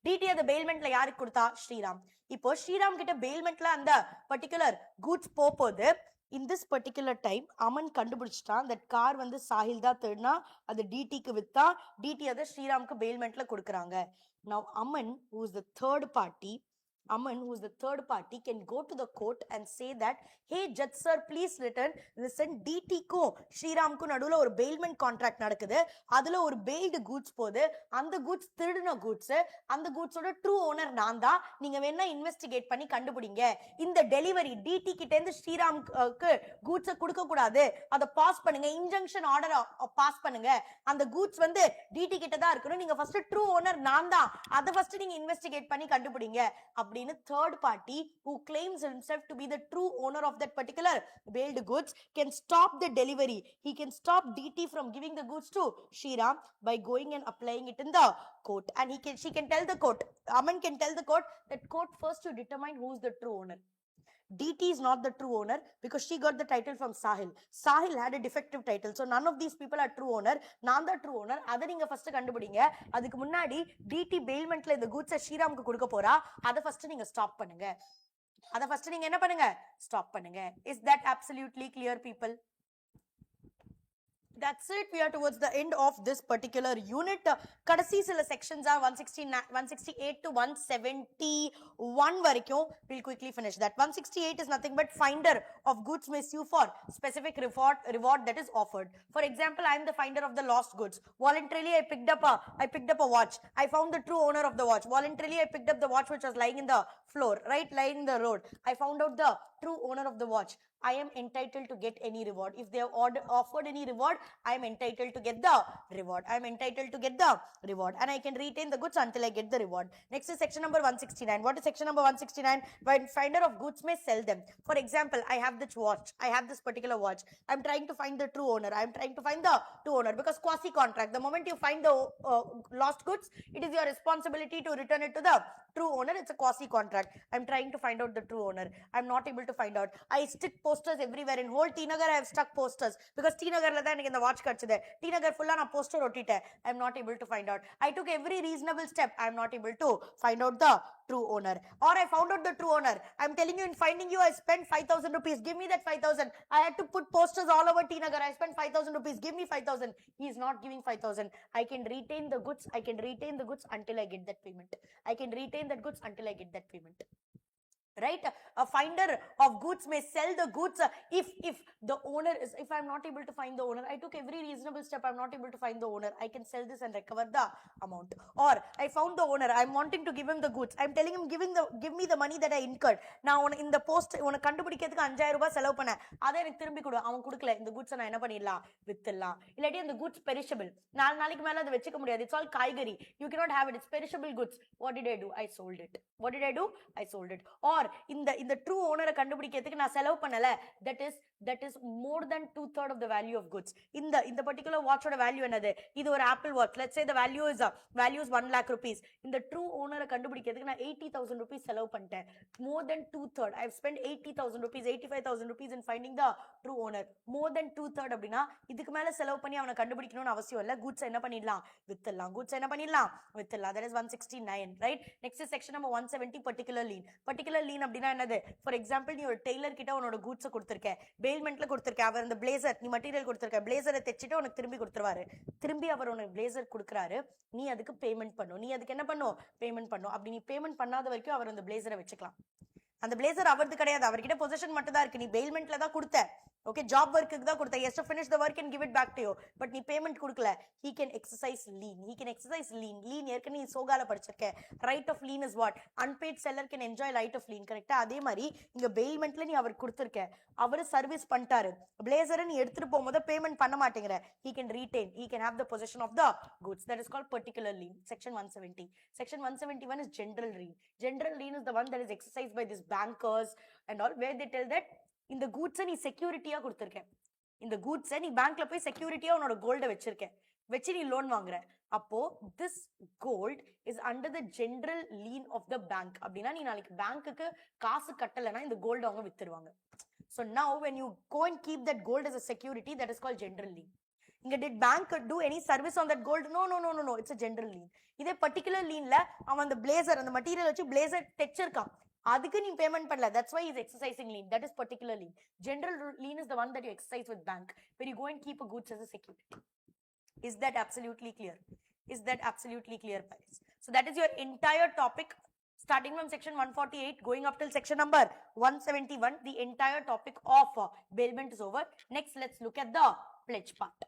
டிடி அந்த பெயில்மெண்ட்ல யாருக்கு கொடுத்தா? ஸ்ரீராம். இப்போ ஸ்ரீராம் கிட்ட பெயில்மெண்ட்ல அந்த பர்டிகுலர் கூட்ஸ் போகுது. In this particular time, Aman கண்டுபிடிச்சிட்டான் that car வந்து சாஹில் தான் திருடினா, அது டிடிக்கு வித்தா, டிடி அதை ஸ்ரீராம்க்கு பெயில்மெண்ட்ல கொடுக்குறாங்க. Now Aman, who is the third party, can go to the court and say that, hey judge sir, please listen, DT க்கு ஸ்ரீராம்க்கு நடுவுல ஒரு bailment contract நடக்குது. அதுல ஒரு bailed goods போகுது. அந்த goods திருடின goods, அந்த goods ஓட true owner நான் தான். நீங்க வேணா இன்வெஸ்டிகேட் பண்ணி கண்டுபிடிங்க. இந்த டெலிவரி DT கிட்ட இருந்து ஸ்ரீராம்க்கு goods கொடுக்க கூடாது, அதை பாஸ் பண்ணுங்க, இன்ஜங்ஷன் ஆர்டர் பாஸ் பண்ணுங்க. அந்த goods வந்து DT கிட்ட தான் இருக்கணும். நீங்க ஃபர்ஸ்ட் true owner நான் தான், அதை ஃபர்ஸ்ட் நீங்க இன்வெஸ்டிகேட் பண்ணி கண்டுபிடிங்க. அப்படின்னு third party who claims himself to be the true owner of that particular bailed goods can stop the delivery. He can stop DT from giving the goods to Shriram by going and applying it in the court. And she can tell the court, Aman can tell the court that court first to determine who is the true owner. DT is not the true owner because she got the title from Sahil. Sahil had a defective title. So none of these people are true owner. நான் தான் true owner. அதை நீங்க first கண்டுபிடிங்க. அதுக்கு முன்னாடி DT bailmentல இந்த goods ஸ்ரீராம்க்கு கொடுக்க போறா. அதை first நீங்க stop பண்ணுங்க. அதை first நீங்க என்ன பண்ணுங்க? Stop பண்ணுங்க. Is that absolutely clear, people? That's it. We are towards the end of this particular unit. Kadasi sila sections are 168 to 171 varaikum. We'll quickly finish that. 168 is nothing but finder of goods may sue for specific reward that is offered. For example, I am the finder of the lost goods. Voluntarily, I picked up a watch. I found the true owner of the watch. Voluntarily, I picked up the watch which was lying in the floor, right, lying in the road. I found out the true owner of the watch. I am entitled to get any reward. If they have offered any reward, I am entitled to get the reward. I am entitled to get the reward. And I can retain the goods until I get the reward. Next is section number 169. What is section number 169? When finder of goods may sell them. For example, I have this watch. I have this particular watch. I am trying to find the true owner. I am trying to find the true owner because quasi-contract. The moment you find the lost goods, it is your responsibility to return it to the true owner. It's a quasi-contract. I am trying to find out the true owner. I am not able to find out. I stick posters everywhere. In whole T Nagar I have stuck posters because T Nagar la dhaan enakku watch kachide. T Nagar full na poster ottite. I am not able to find out. I took every reasonable step. I am not able to find out the true owner. Or I found out the true owner. I am telling you, in finding you I spent 5,000 rupees. Give me that 5,000. I had to put posters all over T Nagar. I spent 5,000 rupees. Give me 5,000. He is not giving 5,000. I can retain the goods. I can retain the goods until I get that payment. I can retain that goods until I get that payment. Right? A finder of goods may sell the goods if the owner is, if I am not able to find the owner, I took every reasonable step, I am not able to find the owner, I can sell this and recover the amount. Or I found the owner, I am wanting to give him the goods, I am telling him give me the money that I incurred. Now in the post உன கண்டுபிடிக்கிறதுக்கு 5000 ரூபாய் செலவு பண்ண, அதை எனக்கு திரும்பி கொடு. அவன் கொடுக்கல. இந்த goods நான் என்ன பண்ணிடலாம்? வித்துடலாம். இல்லாட்டி அந்த goods perishable. 4 நாளைக்கு மேல அதை வெச்சுக்க முடியாது. It's all காய்கறி. You cannot have it. It's perishable goods. What did I do? I sold it. What did I do? I sold it. Or இந்த true owner கண்டுபிடிக்கிறதுக்கு நான் செலவு பண்ணல, that is more than 2/3 of the value of goods. இந்த particular watch ஓட value என்னது? இது ஒரு Apple watch. Let's say the value is 1 lakh rupees. இந்த true owner கண்டுபிடிக்கிறதுக்கு நான் 80,000 rupees செலவு பண்ணிட்டேன். More than 2/3. I have spent 80,000 rupees, 85,000 rupees in finding the true owner. More than 2/3 அப்படினா இதுக்கு மேல செலவு பண்ணி அவனை கண்டுபிடிக்கணும்னு அவசியம் இல்ல. goods என்ன பண்ணிடலாம்? வித்துடலாம். goods என்ன பண்ணிடலாம்? வித்துடலாம். That is 169, right? Next is section number 170, particular lien. Particular lien அப்படினா என்னது? For example, நீ ஒரு டெய்லர் கிட்ட உன்னோட goods கொடுத்திருக்க, bailmentல கொடுத்திருக்க, அவர் அந்த blazer, நீ மெட்டீரியல் கொடுத்திருக்க, blazer தெச்சிட்டு உனக்கு திரும்பி கொடுத்துருவாரு. திரும்பி அவர் உனக்கு blazer கொடுக்கறாரு, நீ அதுக்கு பேமெண்ட் பண்ணணும். நீ அதுக்கு என்ன பண்ணணும்? பேமெண்ட் பண்ணணும். அப்படி நீ பேமெண்ட் பண்ணாத வரைக்கும் அவர் அந்த blazer வெச்சுக்கலாம். அந்த blazer அவர்து கிடையாது, அவர்கிட்ட பொசிஷன் மட்டும் தான் இருக்கு. நீ bailmentல தான் கொடுத்த, Okay, job work தான் கொடுத்த. He has to finish the work and give it back to you. But நீ payment கொடுக்கல. He can exercise lien. He can exercise lien. Lien ஏற்கனவே நீ சோகால படிச்சிருக்க. Right of lien is what? Unpaid seller can enjoy right of lien. கரெக்ட்டா? அதே மாதிரி இங்க bailmentல நீ அவர் கொடுத்திருக்க. அவர் சர்வீஸ் பண்ணிட்டாரு. Blazer நீ எடுத்துட்டு போகும்போது பேமெண்ட் பண்ண மாட்டேங்கற. He can retain. He can have the possession of the goods. That is called particular lien. Section 170. Section 171 is general lien. General lien is the one that is exercised by these bankers and all, where they tell that இந்த goods நீ செக்யூரிட்டியா கொடுத்திருக்க. இந்த goods நீ பேங்க்ல போய் செக்யூரிட்டியா உன்னோட கோல்ட வச்சிருக்க. வச்சு நீ லோன் வாங்குற. அப்போ this gold is under the general lien of the bank. அப்படினா நீ நாளைக்கு பேங்க்குக்கு காசு கட்டலனா இந்த கோல்ட அவங்க வித்துருவாங்க. So now when you go and keep that gold as a security, that is called general lien. இங்க did bank do any service on that gold? No, it's a general lien. இதே particular lienல அவன் அந்த blazer அந்த material வச்சு blazer தைச்சிருக்கான். அதுக்கு நீ payment பண்ணல. That's why he's exercising lien. That is particular lien. General lien is the one that you exercise with bank, where you go and keep a goods as a security. Is that absolutely clear? Is that absolutely clear, guys? So that is your entire topic, starting from section 148 going up till section number 171. The entire topic of bailment is over. Next, let's look at the pledge part.